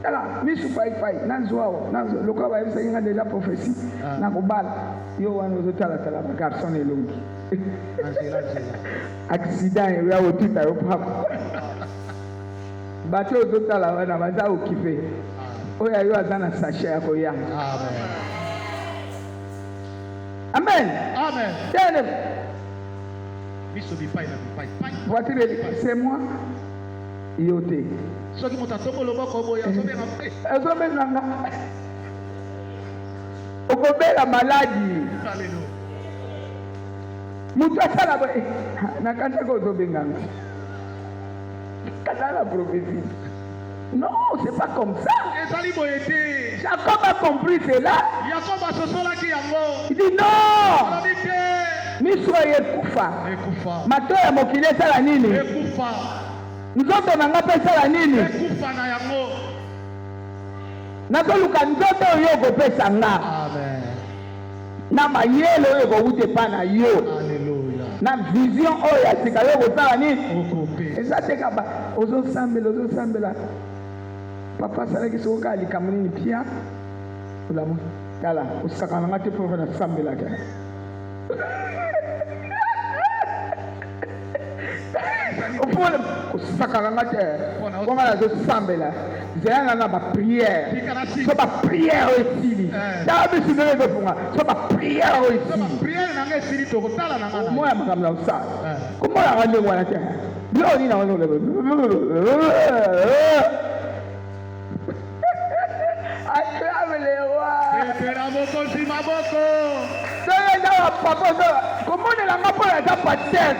Alors, misu pai nanzwao nanzo lokwa ba yesa inga de la prophétie na kobala yo wana uzotala tala ba garçon elongi accident ya otita yo papa bato uzotala wana baza okipe oya yo azana sachet ya koya. Amen. Amen. Voici, c'est moi. Yoté. Okobela maladie. Mutu asala boye. Nakanta ko zobenganga. Kala la prophétie. Non, c'est pas comme ça. Jacob a compris cela. Il dit non. Ni soyez kufa. Mato ya mokile sala nini? Nzoto nanga pe sala nini? Nakoluka nzoto oyo kopesa nga. Amen. Na mayele oyo kowute pa na yo. Alléluia. Na vision oyo ya sika yo kosala nini? Eza teka ba ozosambela. Papa asalaki soki alikambo nini pia olamu tala osakana nga te mpo na sambelaka opona osakaka nga te mpo nga nazosambela zeyanga na bapriere so bapriere oyo esili tala biso ndenge ezofunga so bapriere oyo esili omoya makambo na osala komonaka ndenge wana te biloko nini nango acclame les rois. Comment on a pas la pater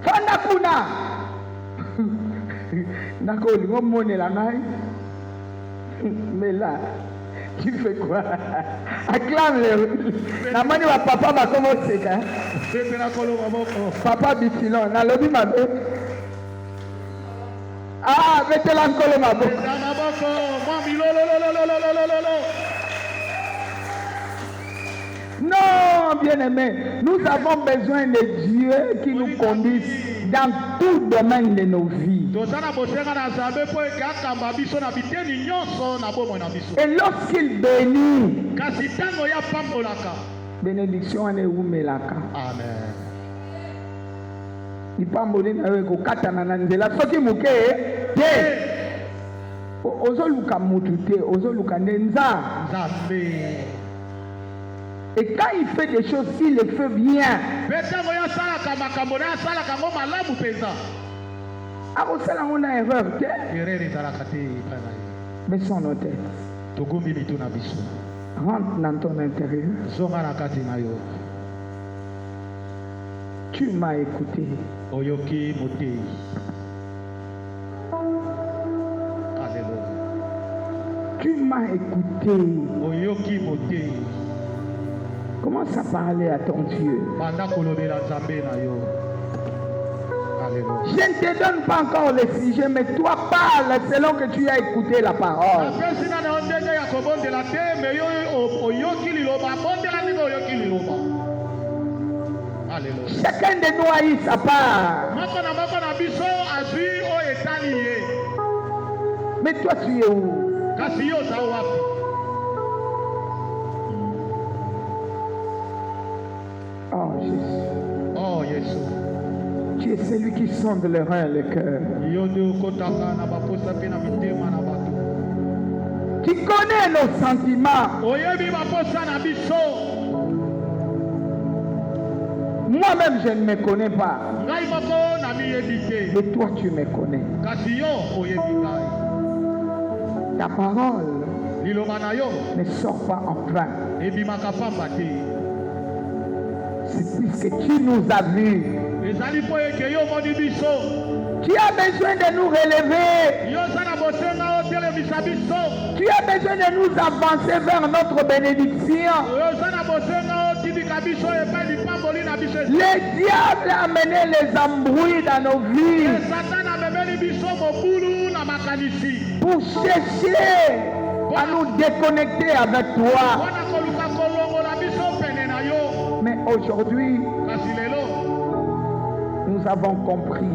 Fanda kuna Nako lingo mone la ngai. Mais là, tu fais quoi? Acclame le. Namani wa papa ba komo seka. Papa bitilon na lobi mabe. Ah, mettez la nkolo maboko. Non, bien-aimé, nous avons besoin de Dieu qui nous conduise dans tout domaine de nos vies. Et lorsqu'il bénit, bénédiction en eumelaka. Amen. Il pas mourir avec au katana nanzela. Soki muke te. Ozo luka mutute, ozo luka nenza. Et quand il fait des choses, il les fait bien. Arosala on a erreur. Mais son hôtel. Rentre dans ton intérieur. Tu m'as écouté. Tu m'as écouté. Commence à parler à ton Dieu. Je ne te donne pas encore le sujet, mais toi parle selon que tu as écouté la parole. Chacun de nous a eu sa part. Mais toi tu es où? Oh Jésus. Oh Jésus. Tu es celui qui sonde le rein et le cœur. Tu connais nos sentiments. Moi-même je ne me connais pas. Mais toi tu me connais. Ta parole ne sort pas en vain. C'est puisque tu nous as vus. Tu as besoin de nous relever. Tu as besoin de nous avancer vers notre bénédiction. Le diable a amené les embrouilles dans nos vies pour chercher à nous déconnecter avec toi. Mais aujourd'hui, nous avons compris.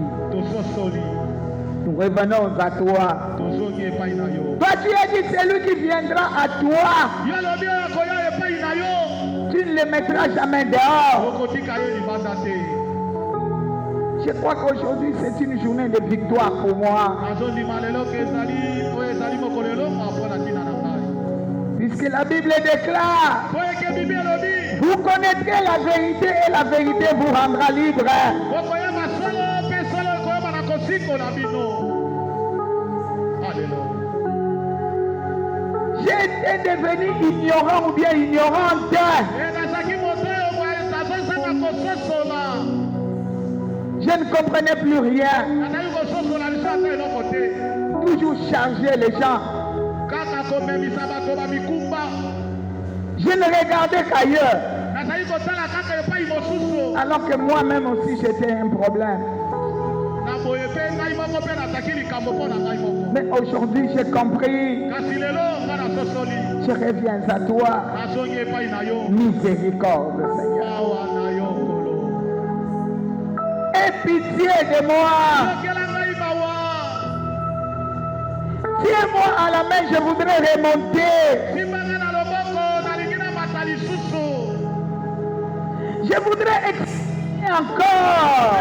Nous revenons à toi. Toi, tu as dit celui qui viendra à toi, tu ne le mettras jamais dehors. Je crois qu'aujourd'hui, c'est une journée de victoire pour moi. Puisque la Bible déclare, vous connaîtrez la vérité et la vérité vous rendra libre. J'étais devenu ignorant ou bien ignorante. Je ne comprenais plus rien. Toujours charger les gens. Je ne regardais qu'ailleurs. Alors que moi-même aussi j'étais un problème. Mais aujourd'hui j'ai compris. Je reviens à toi. Miséricorde, Seigneur. Aie pitié de moi. Tiens-moi à la main, je voudrais remonter. Je voudrais exprimer encore.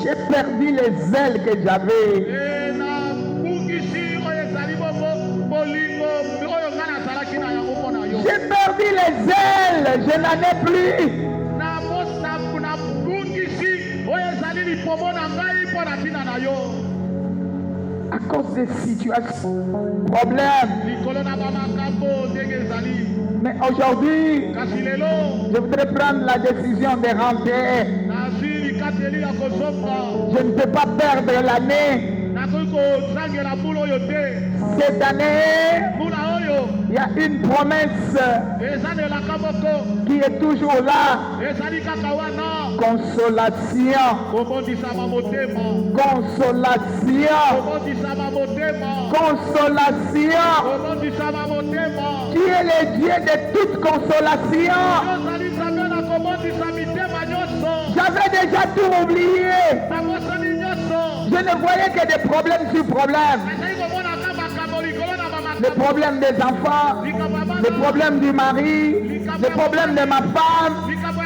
J'ai perdu les ailes que j'avais. J'ai perdu les ailes, je n'en ai plus. À cause des situations, problèmes. Mais aujourd'hui, je voudrais prendre la décision de rentrer. Je ne peux pas perdre l'année. Cette année, il y a une promesse qui est toujours là. Consolation. Consolation. Consolation. Qui est le Dieu de toute consolation. J'avais déjà tout oublié. Je ne voyais que des problèmes sur problèmes. Les problèmes des enfants, les problèmes du mari, les problèmes de ma femme,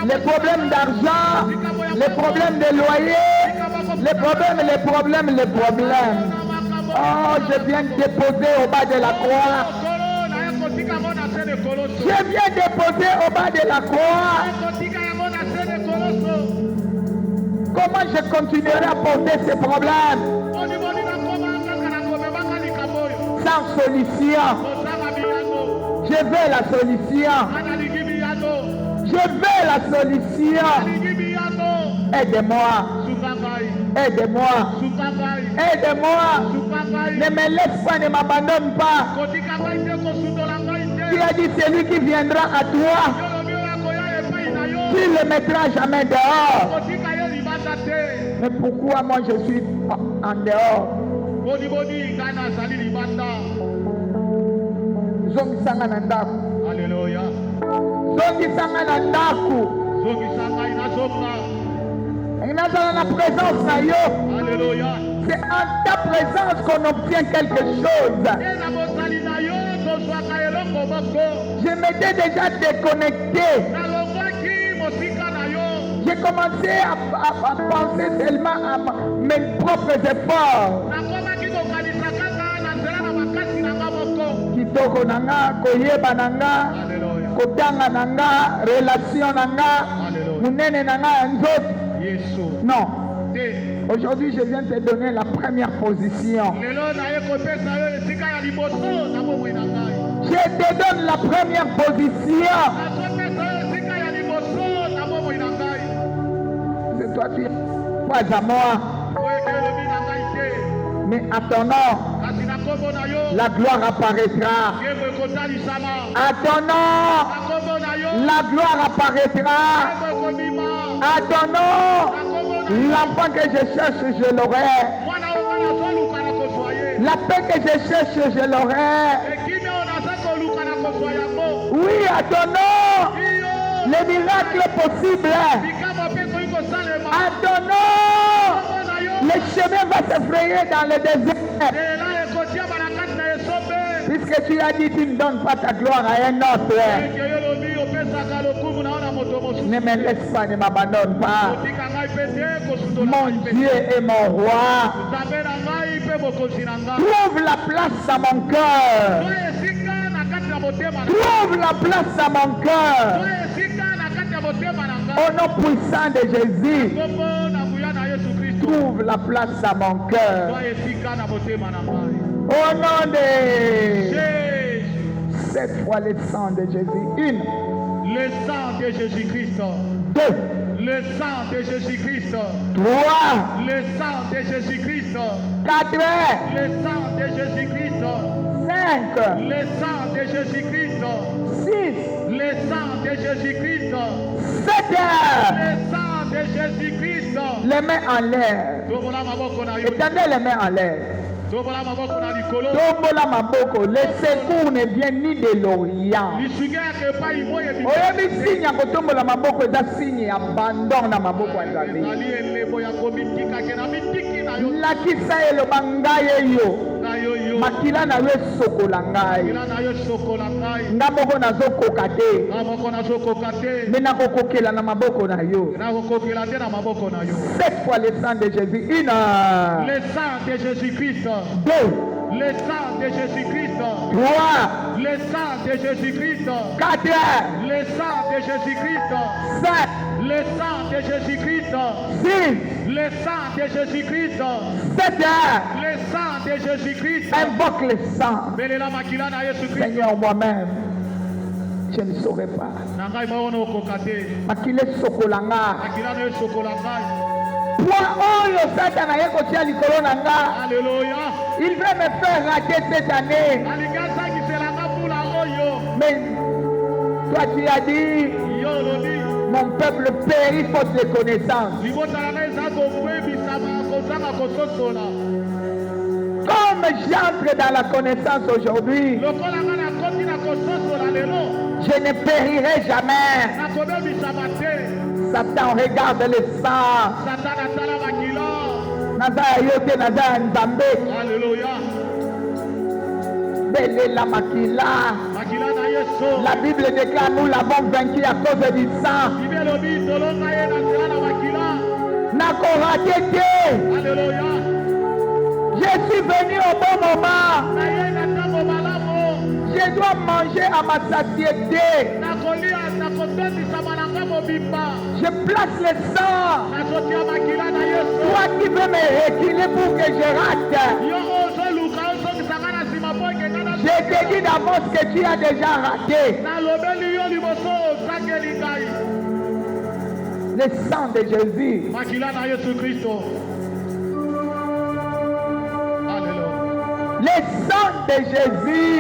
les problèmes d'argent, les problèmes de loyer, les problèmes. Oh, je viens déposer au bas de la croix. Je viens déposer au bas de la croix. Comment je continuerai à porter ces problèmes sans solution? Je veux la solution. Je veux la solution. Aide-moi. Aide-moi. Aide-moi. Ne me laisse pas, ne m'abandonne pas. Tu as dit celui qui viendra à toi, tu ne le mettras jamais dehors. Mais pourquoi moi je suis en dehors? Zongisanga na ndaku. Alléluia. Zongisanga na ndaku. Dans la présence de Dieu. Alléluia. C'est en ta présence qu'on obtient quelque chose. Je m'étais déjà déconnecté. J'ai commencé à penser seulement à mes propres efforts. Kitoko nanga, koyeba nanga, kotanga nanga, relation nanga, munene nanga nzot. Non. Aujourd'hui, je viens te donner la première position. Je te donne la première position. C'est toi qui es pas à moi. Mais à ton nom, la gloire apparaîtra. À ton nom, la gloire apparaîtra. À ton nom, l'enfant que je cherche, je l'aurai. La paix que je cherche, je l'aurai. Oui, à ton nom, les miracles possibles. À ton nom, les chemin va s'effrayer dans le désert. Puisque tu as dit, tu ne donnes pas ta gloire à un autre. Ne me laisse pas, ne m'abandonne pas. Mon Dieu et mon roi. Trouve la place à mon cœur. Trouve la place à mon cœur. Au nom puissant de Jésus. Trouve la place à mon cœur. Au nom de Jésus. Cette fois le sang de Jésus. Une. Le sang de Jésus-Christ. Deux. Le sang de Jésus-Christ. Trois. Le sang de Jésus-Christ. Quatre. Le sang de Jésus-Christ. Cinq. Le sang de Jésus-Christ. Six. Le sang de Jésus-Christ. Sept. Le sang de Jésus-Christ. Les mains en l'air. Étendez les mains en l'air. Tombola maboko. Le secours ne vient ni de l'Orient. Oyebi signe ya kotombola maboko eza signe ya abandon na maboko ya Nzambe. Lakisa eloba ngai eyo. Makila na yo esokola ngai. Nga moko nazokoka te. Me nakokokela na maboko na yo. Cette fois le sang de Jésus. Une. Le sang de Jésus-Christ. Deux. Le sang de Jésus-Christ. Trois. Le sang de Jésus-Christ. Quatre. Le sang de Jésus-Christ. Sept. Le sang de Jésus-Christ. Six. Le sang de Jésus-Christ. Sept. Le sang de Jésus-Christ. Invoque le sang. Seigneur, moi-même, je ne saurais pas. Makile sokolanga. Il veut me faire rater cette année. Mais toi tu as dit, mon peuple périt faute de connaissance. Comme j'entre dans la connaissance aujourd'hui, je ne périrai jamais. Satan regarde le sang. Alléluia. La Bible déclare nous l'avons vaincu à cause du sang. Alléluia. Je suis venu au bon moment. Je dois manger à ma satiété. Je place le sang. Toi qui veux me reculer pour que je rate. Je te dis d'avance que tu as déjà raté. Le sang de Jésus. Le sang de Jésus.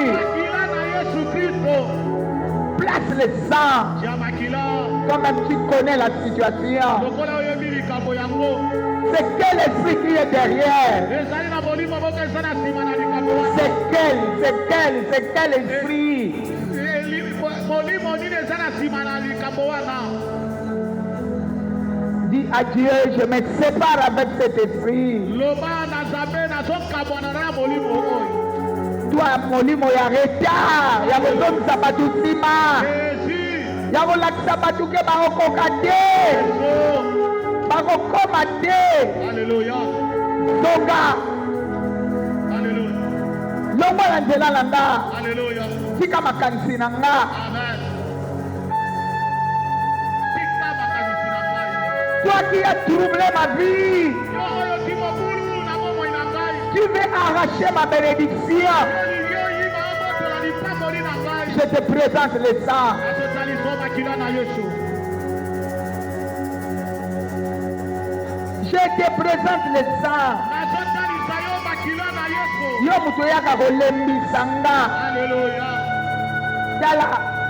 Place le sang. Quand même tu connais la situation. C'est quel esprit qui est derrière? C'est quel esprit? Dis adieu, je me sépare avec cet esprit. Toi, molimo ya retard, ya bozomi sabatu sima. Ya bolakisa batu ke bakokoka te. Bakokoma te. Alléluia. Songa. Alléluia. Longola nzela na nga. Alléluia. Tika makanisi na nga. Amen. Toi qui as troublé ma vie. Tu veux arracher ma bénédiction. Je te présente le sang. Je te présente le sang. Yo muto yaka kolembisa nga. Tala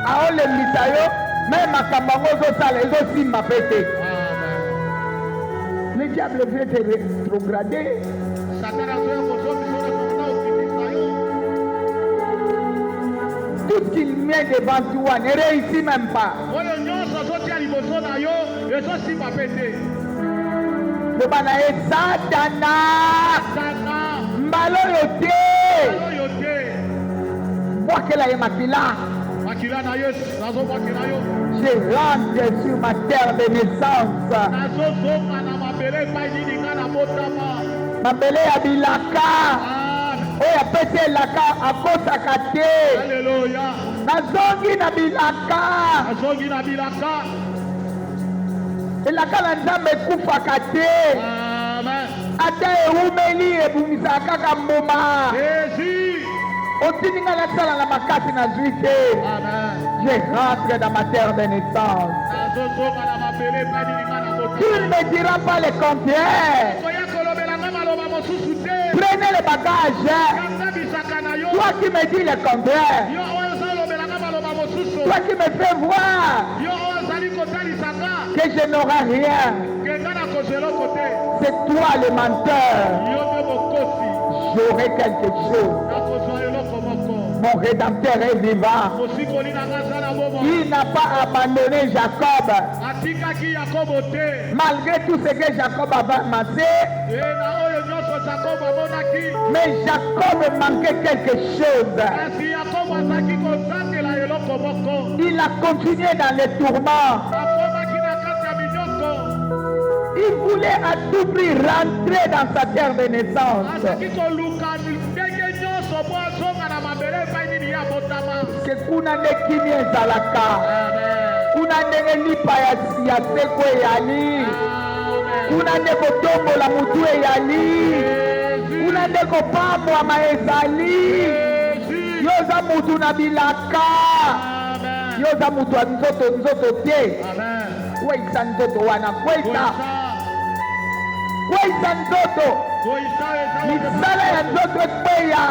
aolembisa yo même makambo yango ozosala ezosimba pe te. Le diable veut te rétrograder. Tout ce qu'il met devant toi ne réussit même pas. loba na ye Satana mbala oyo te bwakela ye makila. Je rentre sur ma terre de naissance. Mabele ya bilaka oyo apesi elaka akosaka te. Nazongi na bilaka elaka na Nzambe ekufaka te. Ata ewumeli ebumisaka kaka mbuma. Otininga na sala na makasi na zwi te. Je rentre dans ma terre de naissance. Tu ne me diras pas les contraires. Prenez le bagage. Toi qui me dis le contraire. Toi qui me fais voir que je n'aurai rien. C'est toi le menteur. J'aurai quelque chose. Mon Rédempteur est vivant. Il n'a pas abandonné Jacob. Malgré tout ce que Jacob a amassé. Mais Jacob manquait quelque chose. Il a continué dans les tourments. Il voulait à tout prix rentrer dans sa terre de naissance. Que kuna ndekini ezalaka. Kuna ndenge lipa ya seko eyali. Kuna nde kotombola mutu eyali. Kuna nde kopambwama ezali. Yoza mutu na bilaka. Yoza mutu ya nzoto te. Kweyisa nzoto wana kweyisa. Kweyisa nzoto. Misala ya nzoto ekweya.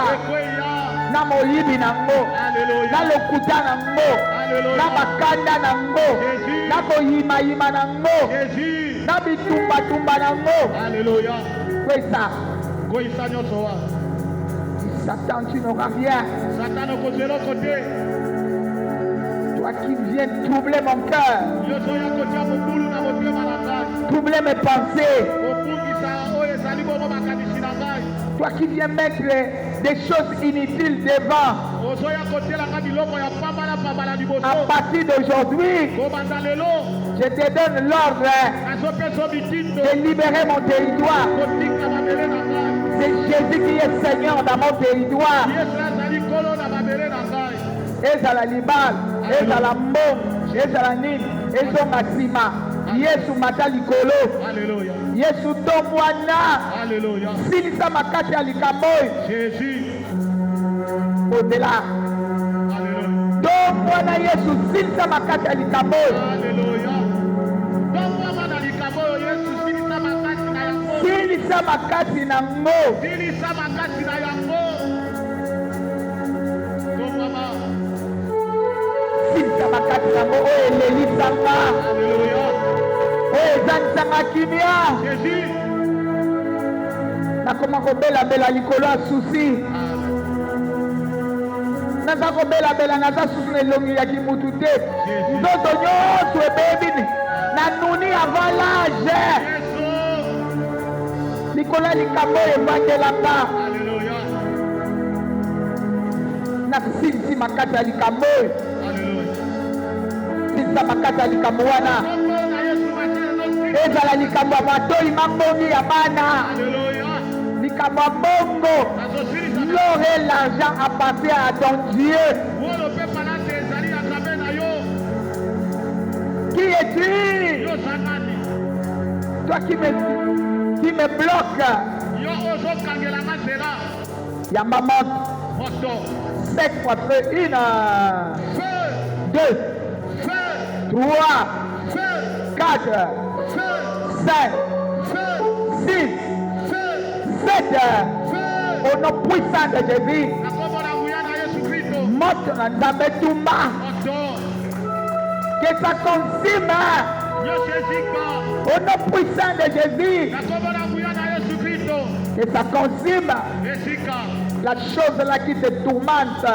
Na moyibi nango. Na lokuta nango. Na makanda nango. Na koyima nango. Na bitumba nango. Kweyisa. Satan, tu n'auras rien. Toi qui viens troubler mon cœur. Troubler mes pensées. Toi qui viens mettre des choses inutiles devant. À partir d'aujourd'hui, je te donne l'ordre de libérer mon territoire. C'est Jésus qui est Seigneur dans mon territoire. Ezala libal, ezala mbom, ezala nini, ezonga nsima. Yesu mata likolo. Yesu tomwana. Silisa makati ya likambo. Au-delà. Tomwana Yesu silisa makati ya likambo. Silisa makati na ngo. Silisa makati na ngo oyo elelisanga. Oyo ezanisanga kimia. Nakoma kobelabela likolo ya susi. Naza kobelabela naza susi na elongi ya kimutu te. Nzoto nyonso ebebini nanuni avant l'âge. Likolo ya likambo evandelanga. Nasilisi makati ya likambo. Silisa makati ya likambo wana. Ezala likambo ya matoi mambongi ya bana. Likambo ya bongo. L'or et l'argent appartient à ton Dieu. Qui es-tu? Toi qui me bloque. Yamba monte. 7 fois 1, 2, 3, 4, 5, 6, 7. Au nom puissant de Jésus. Monte dans Nzambe Tumba. Que ça consume. Au nom puissant de Jésus. Que ça consume. La chose là qui te tourmente.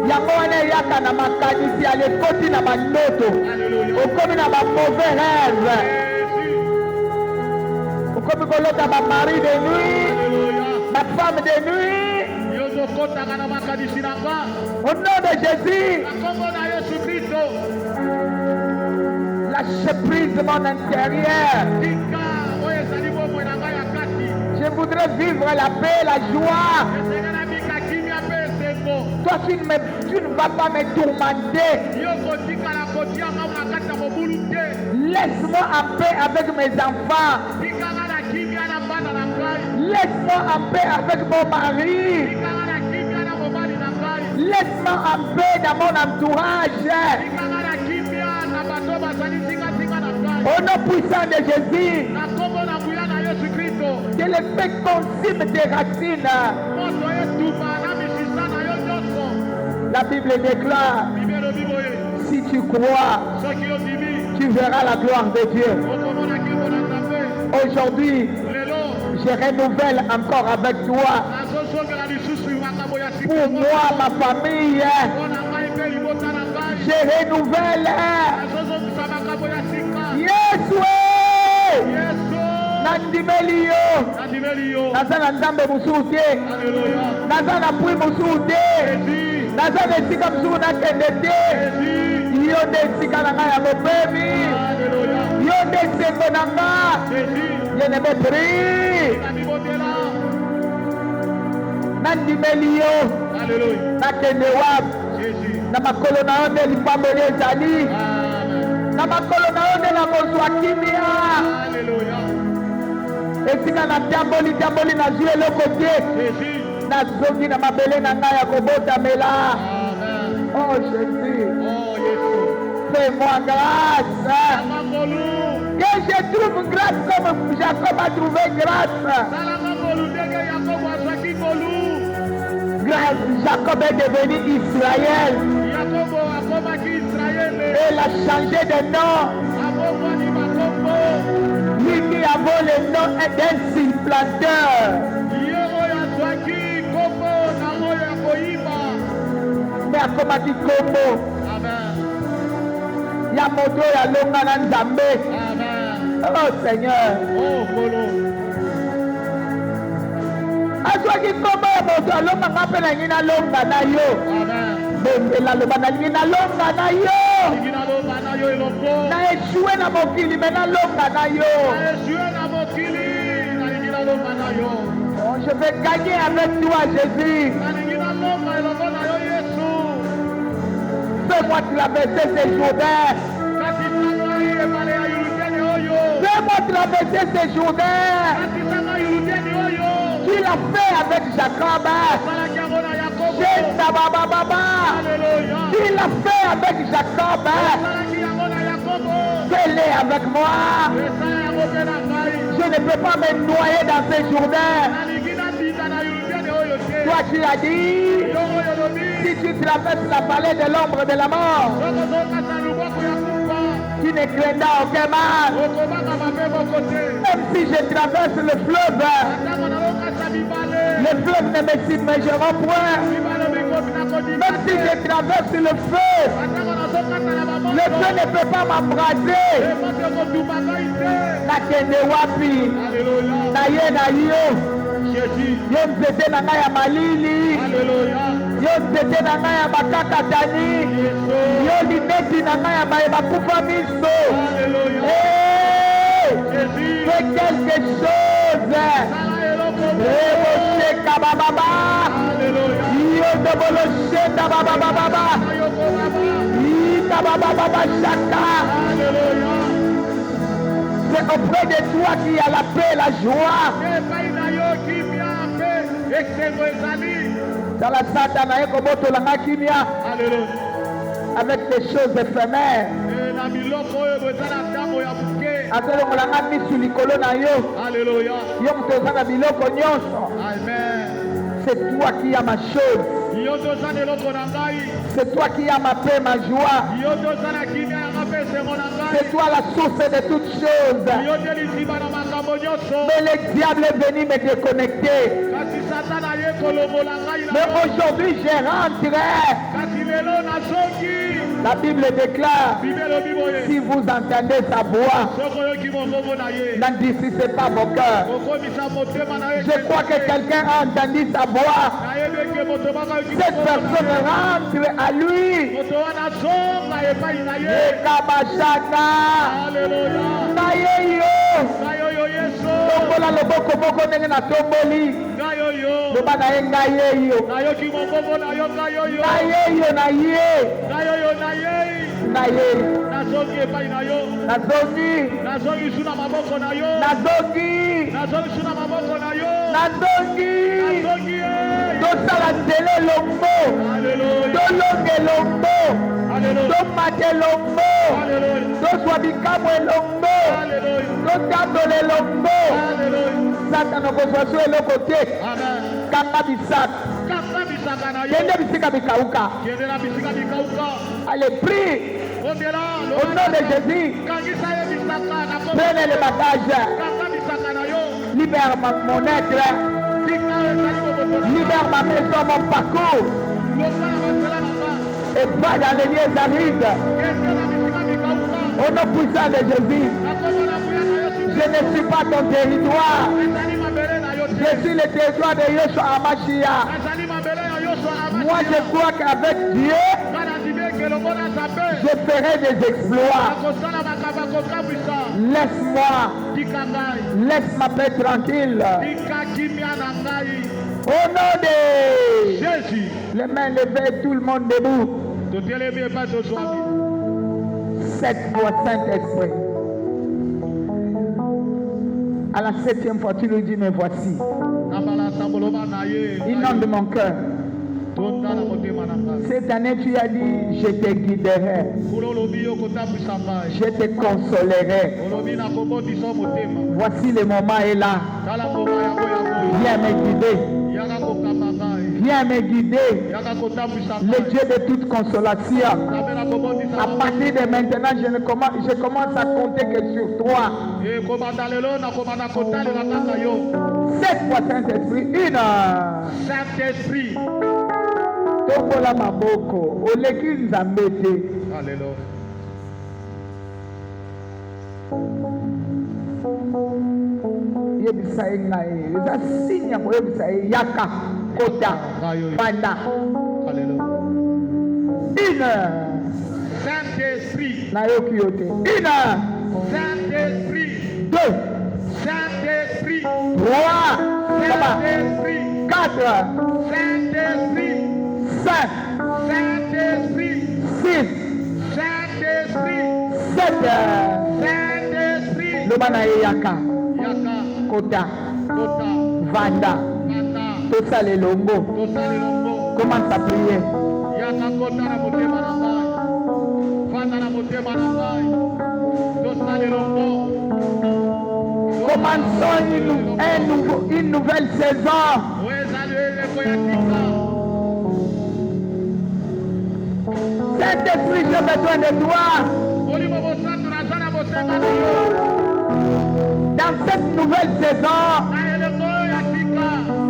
Yango wana yaka na makanisi ya lekoti na bandoto. Okomi na ba mauvais rêve. comme kolota ma mari de nuit, Alléluia. ma femme de nuit. Yozokotaka na makanisi na nga. Au nom de Jésus, Na kombo na Yesu Kristo. lâche prise de mon intérieur. Tika oyo ezali bomoi na ngai ya kati. Je voudrais vivre la paix, la joie. Esengeli na mika kimia mpe esengo. Toi, tu ne vas pas me tourmenter. Yo kotikala kotia ngai na kati ya mobulu te. Laisse-moi en paix avec mes enfants. Tikanga na kimia na bana na ngai. Laisse-moi en paix avec mon mari. Tikanga na kimia na mobali na ngai. Laisse-moi en paix dans mon entourage. Tikanga na kimia na bato bazali tingatinga na ngai. Au nom puissant de Jésus, Na kombo na nguya na Yesu Kristo. que le paix consume tes racines. Moto etumba na misisa na yo nyonso. La Bible déclare, Bible elobi boye. si tu crois, Soki ondimi tu verras la gloire de Dieu. okomona nkembo na Nzambe. Aujourd'hui, Lelo je renouvelle encore avec toi. nazozongela lisusu makambo ya sika Pour moi, ma famille, mpona ngai mpe libota na ngai. je renouvelle. nazozongisa makambo ya sika. Yesu, Yesu nandimeli yo. nandimeli yo. Naza na nzambe mosusu te. Alleluya. Naza na pui mosusu te. Jésus. Naza na esika mosusu nakende te. Jésus. Yo nde esika na ngai ya mopemi. Alleluya. Yo nde esengo na nga. Jésus. Je ne me prie. Namibotela. Nandimeli yo. Alleluya. Nakende wapi? Jésus. Na makolo na yo nde lipamboli ezali. Amen. Na makolo na yo nde na kozwa kimia. Alleluya. Esika na tamboli nazwi eloko te. Jésus. Nazongi na mabele na ngai ya kobotamela. Amen. Oh Jésus, Oh Yesu. fais-moi grâce. Mangolu. Que je trouve grâce comme Jacob a trouvé grâce. Sala mangolu ndenge Yakobo azwaki ngolu. Grâce, Jacob est devenu Israël. Yakobo akomaki Israele. Il a changé de nom. Abongwani makombo. Lui qui avait le nom d'un supplanteur. Ye oyo azwaki kombo na oyo ya koyiba. Mais akomaki kombo Amen. ya moto oyo alonga na Nzambe. Amen. Oh Seigneur. Oh Kolo. Azwaki kombo ya moto alonga nga mpe nalingi nalonga na yo. Amen. Bembela aloba nalingi nalonga na yo. Ingina longa na yo elongo. Na echue na mokili me nalonga na yo. Na esue na mokili. Na ingina longa na yo. Oh, je vais gagner avec toi Jésus. Na ingina longa elongo na yo Yesu. Fais-moi traverser ces Jourdains. Kati ngai ebale ya Yordani oyo. Fais-moi traverser ces Jourdains. Kati ngai Yordani oyo. Tu l'as fait avec Jacob. Salaki yango na Yakobo. Jésus, baba. Alléluia. Tu l'as fait avec Jacob. Salaki yango na Yakobo. Fais-le avec moi. Esala yango mpe na ngai. Je ne peux pas me noyer dans ces Jourdains. Nalingi nadinda na Yordani oyo te. Toi, tu as dit, Yo oyo lobi. si tu traverses la vallée de l'ombre de la mort, Sokozokata lubwaku ya kufa. tu ne craindras aucun mal. Okobanga mabe moko te. Même si je traverse le fleuve, Ntango nalokata mibale. les fleuves ne me submergeront point. Mibale mikomi nakodima Même si te. je traverse le feu, Ntango nazokata na bamoto. le feu ne peut pas m'embraser. Emoto ekotuma ngai te. Nakende wapi? Alléluia. Na ye na yo. Jésus. Yo nzete na ngai ya malili. Alléluia. Yo nzete na ngai ya bakakatani. Yesu. Yo lineti na ngai ya bakufa miso. Alléluia. Hey! Jésus. Fais quelque chose. Sala eloko mo. Ebosheka bababa. Alléluia. Yo doboloshenda bababa. Ayoko baba. Ika bababa shaka. Alléluia. C'est auprès de toi qu'il y a la paix, la joie. Epai na yo kimia mpe esengo ezali. Tala Satan aye kobotola nga kimia Alléluia. avec des choses éphémères. Na biloko oyo eza na ntango ya moke. Azolongola nga misu likolo na yo. Alléluia. Yo moto oza na biloko nyonso. Amen. C'est toi qui as ma chose. Yo toza na eloko na ngai. C'est toi qui as ma paix, ma joie. Yo toza na kimia yanga mpe esengo na ngai. C'est toi la source de toutes choses. Yo te liziba na makambo nyonso. Mais le diable est venu me déconnecter. Kasi satana aye kolongola ngai na Mais yo. aujourd'hui, je rentre. Kasi lelo nazongi. La Bible déclare, si vous entendez sa voix, n'endurcissez pas vos cœurs. Je crois que quelqu'un a entendu sa voix. Cette personne rentre à lui. Tombola loboko moko ndenge na tomboli. Loba na ye ngai ye yo. Na ye yo na ye. Na ye. Nazongi epai na yo. Nazongi suna maboko na yo. Nazongi suna maboko na yo. Nazongi tosala nzela elongo. Tolonga elongo. Tomate elongo. Tozwa bikamwa elongo. Totambola elongo. Satana okozwa so eloko te. Kanga bisaka. Kende bisika bikauka. Allez, prie. Au nom de Jésus, prenez le bagage. Libère mon être. Libère ma maison, mon parcours. Et pas dans les lieux arides. Au nom puissant de Jésus, je ne suis pas ton territoire. Je suis le territoire de Yeshua Hamashiach. Moi, je crois qu'avec Dieu, je ferai des exploits. Laisse ma paix tranquille. Au nom de Jésus, les mains levées, tout le monde debout. 7 fois Saint-Esprit. À la 7e fois, tu lui dis, mais voici. Inonde mon cœur. Cette année, tu as dit, je te guiderai. Je te consolerai. Voici le moment est là. Viens me guider. Viens me guider. Le Dieu de toute consolation. À partir de maintenant, je commence à compter que sur toi. 7 fois Saint-Esprit. Une. Saint-Esprit. Tombola maboko. Oleki nzambe te. Alléluia. Yebisa ngai. Eza sinya ko yebisa yaka kota banda. Alléluia. Une. Saint-Esprit. Na yoki yote. Une. Saint-Esprit. 2. Saint-Esprit. 3. Saint-Esprit. 4. Saint-Esprit. 5. Saint-Esprit. 6. Saint-Esprit. 7. Saint-Esprit. Lobana yaka. Kota. Vanda. Tosa le lombo. Commence à prier. Yaka kota na motema na ngai. Vanda na motema na ngai. Tosa le lombo. Commençons une nouvelle saison. Saint-Esprit, j'ai besoin de toi. Dans cette nouvelle saison,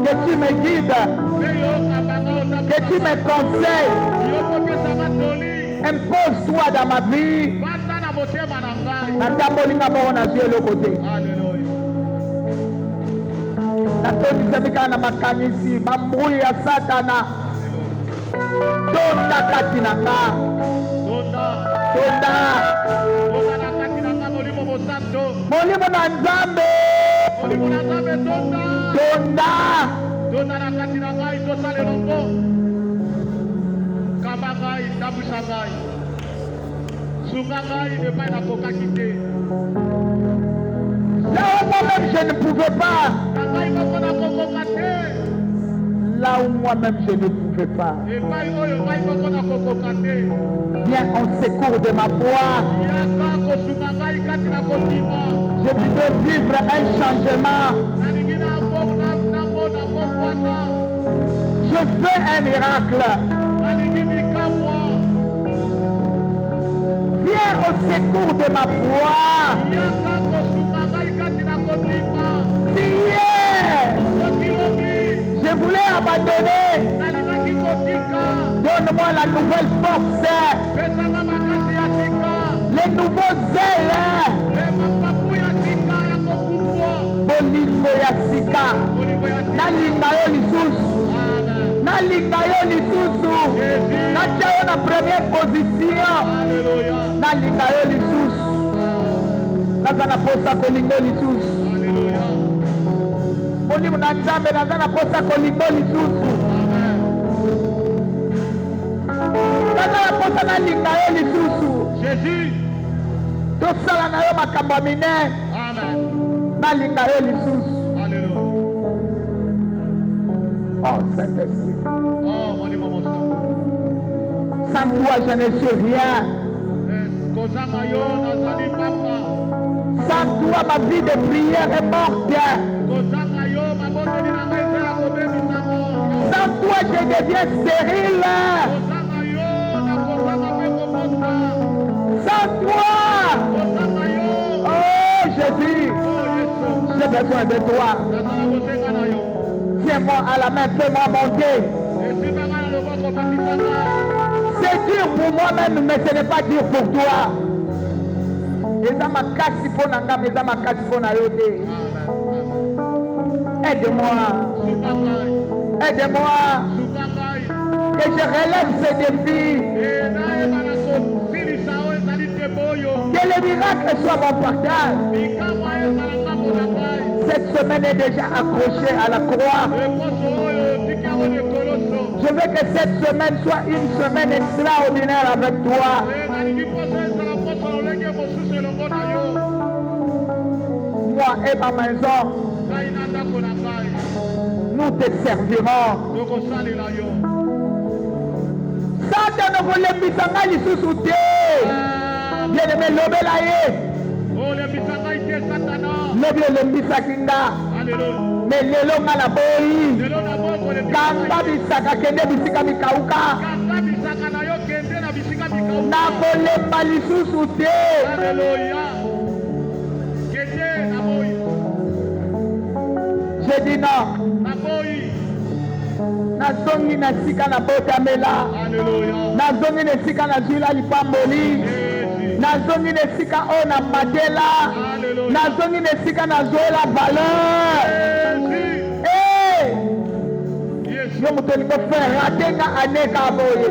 que tu me guides, que tu me conseilles, impose-toi dans ma vie. Natonisemika makanisi mambui ya Satana. Tonda katinanga. Tonda katinanga molimo mosanto. Molimo na Nzambe. Molimo na Nzambe tonda. Tonda na katinanga itosale longo. Kabanga itabushanga. Sunganga inepa na kokakite. Là où moi-même je ne pouvais pas. Là où moi-même je ne pouvais pas. Viens en secours de ma foi. Je veux vivre un changement. Je veux un miracle. Viens au secours de ma foi. Je voulais abandonner. Donne-moi la nouvelle force. nouveaux ailes. Bolingo ya sika. Nalinga yo lisusu. Nalinga yo lisusu. Natia yo na première position. Nalinga yo lisusu. Naza na posa kolingo lisusu. Molimo na Nzambe naza na posa kolingo lisusu. Naza na posa nalinga yo lisusu. Jésus. Tosala na yo makambo minene. Amen. Nalinga yo lisusu. Alléluia. Oh Saint-Esprit. Oh, mon Dieu, mon sang. Sans toi, je ne suis rien. Sans toi, ma vie de prière est morte. Sans toi, je deviens stérile. Sans toi. Oh Jésus, j'ai besoin de toi. Tiens-moi à la main, fais-moi monter. C'est dur pour moi-même, mais ce n'est pas dur pour toi. Aide-moi. Aide-moi. Que je relève ces défis. Que le miracle soit mon partage. Cette semaine est déjà accrochée à la croix. Je veux que cette semaine soit une semaine extraordinaire avec toi. Moi et ma maison, nous te servirons. Satan ne voulait plus s'en aller sous te. Bien-aimé, l'obélaye. Le bisakinga. Mais lelo ngana boyi. Kamba bisaka kende bisika mikauka. Na kolemba lisusu te. Je dis non. Nazongi na sika na botamela. Nazongi na sika na zula lipamboli. Nazongi na sika ona madela. Nazongi na sika na zola valeur. Yo mutoni ko faire ratenga aneka boye.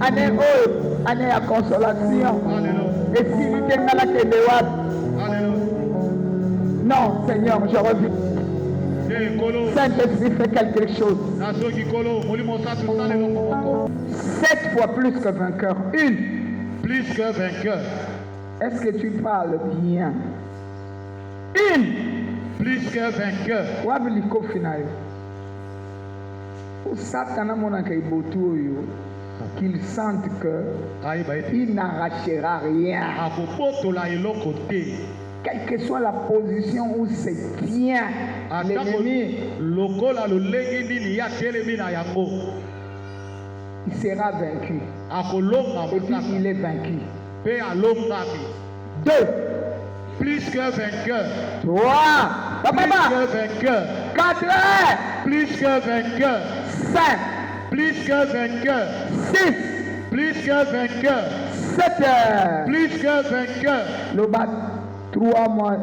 Année oyo, année ya consolation. Et si tenga la kende wapi? Non, Seigneur, je reviens. Saint-Esprit fait quelque chose. 7 fois plus que vainqueur. Une. Plus que vainqueur. Est-ce que tu parles bien? Une. Plus que vainqueur. Wabiliko final. Satan a mon qu'il sente qu'il n'arrachera rien. Quelle que soit la position où se tient l'ennemi, il sera vaincu. Et puis il est vaincu. 2. Plus que vainqueur. 3. Plus que vainqueur. 4. Plus que vainqueur. 5. Plus que vainqueur. 6. Plus que vainqueur. 7. Plus que vainqueur. Le bat 3 mois,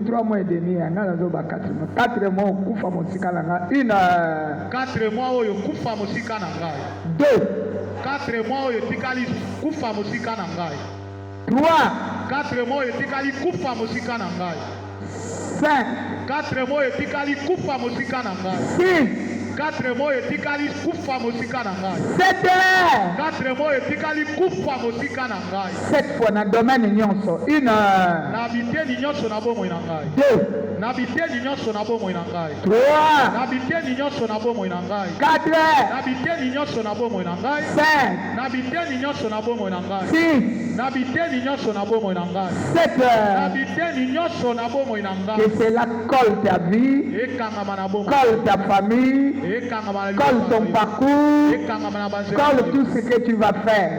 3 mois et demi, 4 mois, 4 mois, kufa mosika nanga. 4 mois oyo kufa mosika nanga. 2. 4 mois oyo tikali kufa mosika nanga. 3. 4 mois oyo tikali kufa mosika nanga. 5. 4 mois oyo tikali kufa mosika nanga. 6. 4 mois etikali kufa mosika na ngai. 7. 4 mois etikali kufa mosika na ngai. 7 fois na domaine nyonso. 1. Na biteni nyonso na bomoi na ngai. 2. Na biteni nyonso na bomoi na ngai. 3. Na biteni nyonso na bomoi na ngai. 4. Na biteni nyonso na bomoi na ngai. 5. Na biteni nyonso na bomoi na ngai. 6. Na biteni nyonso na bomoi na ngai. 7. Na biteni nyonso na bomoi na ngai. Que cela colle ta vie, ekangama na bomoi. colle ta famille, colle ton parcours, colle tout ce que tu vas faire.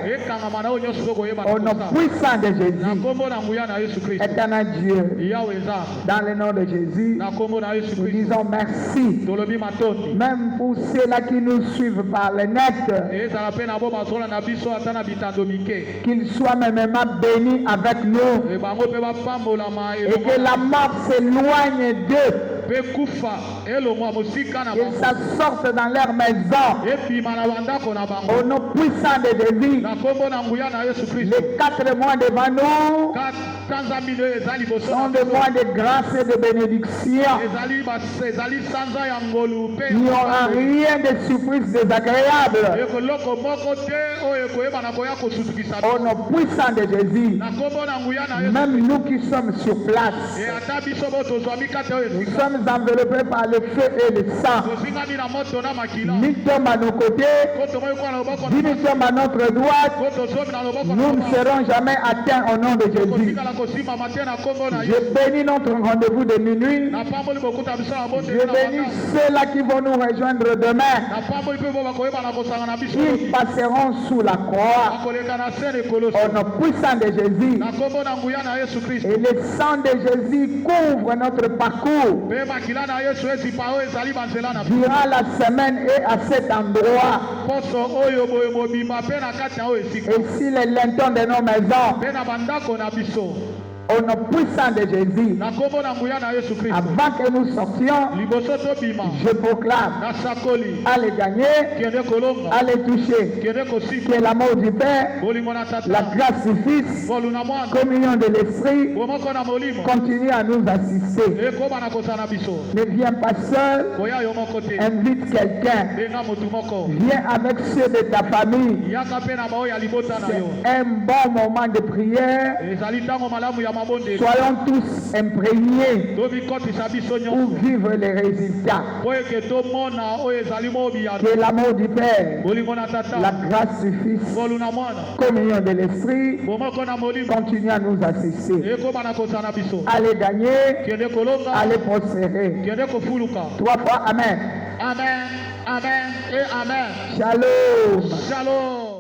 Au nom puissant de Jésus, éternel Dieu, dans le nom de Jésus, nous disons merci. Même pour ceux-là qui nous suivent par le net, qu'ils soient même bénis avec nous et que la mort s'éloigne d'eux. Qu'ils sortent dans leur maison. Au nom puissant de Jésus, les 4 mois devant nous sont des mois de grâce et de bénédiction. Il n'y aura rien de surprise désagréable. Au nom puissant de Jésus, même nous qui sommes sur place, nous sommes enveloppés par le feu et le sang. Ni tombe à nos côtés, ni tombe à notre droite, nous ne serons jamais atteints au nom de Jésus. Je bénis notre rendez-vous de minuit. Je bénis ceux-là qui vont nous rejoindre demain. Ils passeront sous la croix. Au nom puissant de Jésus. Et le sang de Jésus couvre notre parcours durant la semaine et à cet endroit. Et si les lintons de nos maisons, au nom puissant de Jésus, avant que nous sortions, je proclame à les gagner, à les toucher, que l'amour du Père, la grâce du Fils, communion de l'Esprit continue à nous assister. Ne viens pas seul, invite quelqu'un, viens avec ceux de ta famille. C'est un bon moment de prière. Soyons tous imprégnés pour vivre les résultats. Que l'amour du Père, la grâce du Fils, communion de l'Esprit continue à nous assister. Allez gagner, allez prospérer. 3 fois Amen. Amen, Amen et Amen. Shalom. Shalom.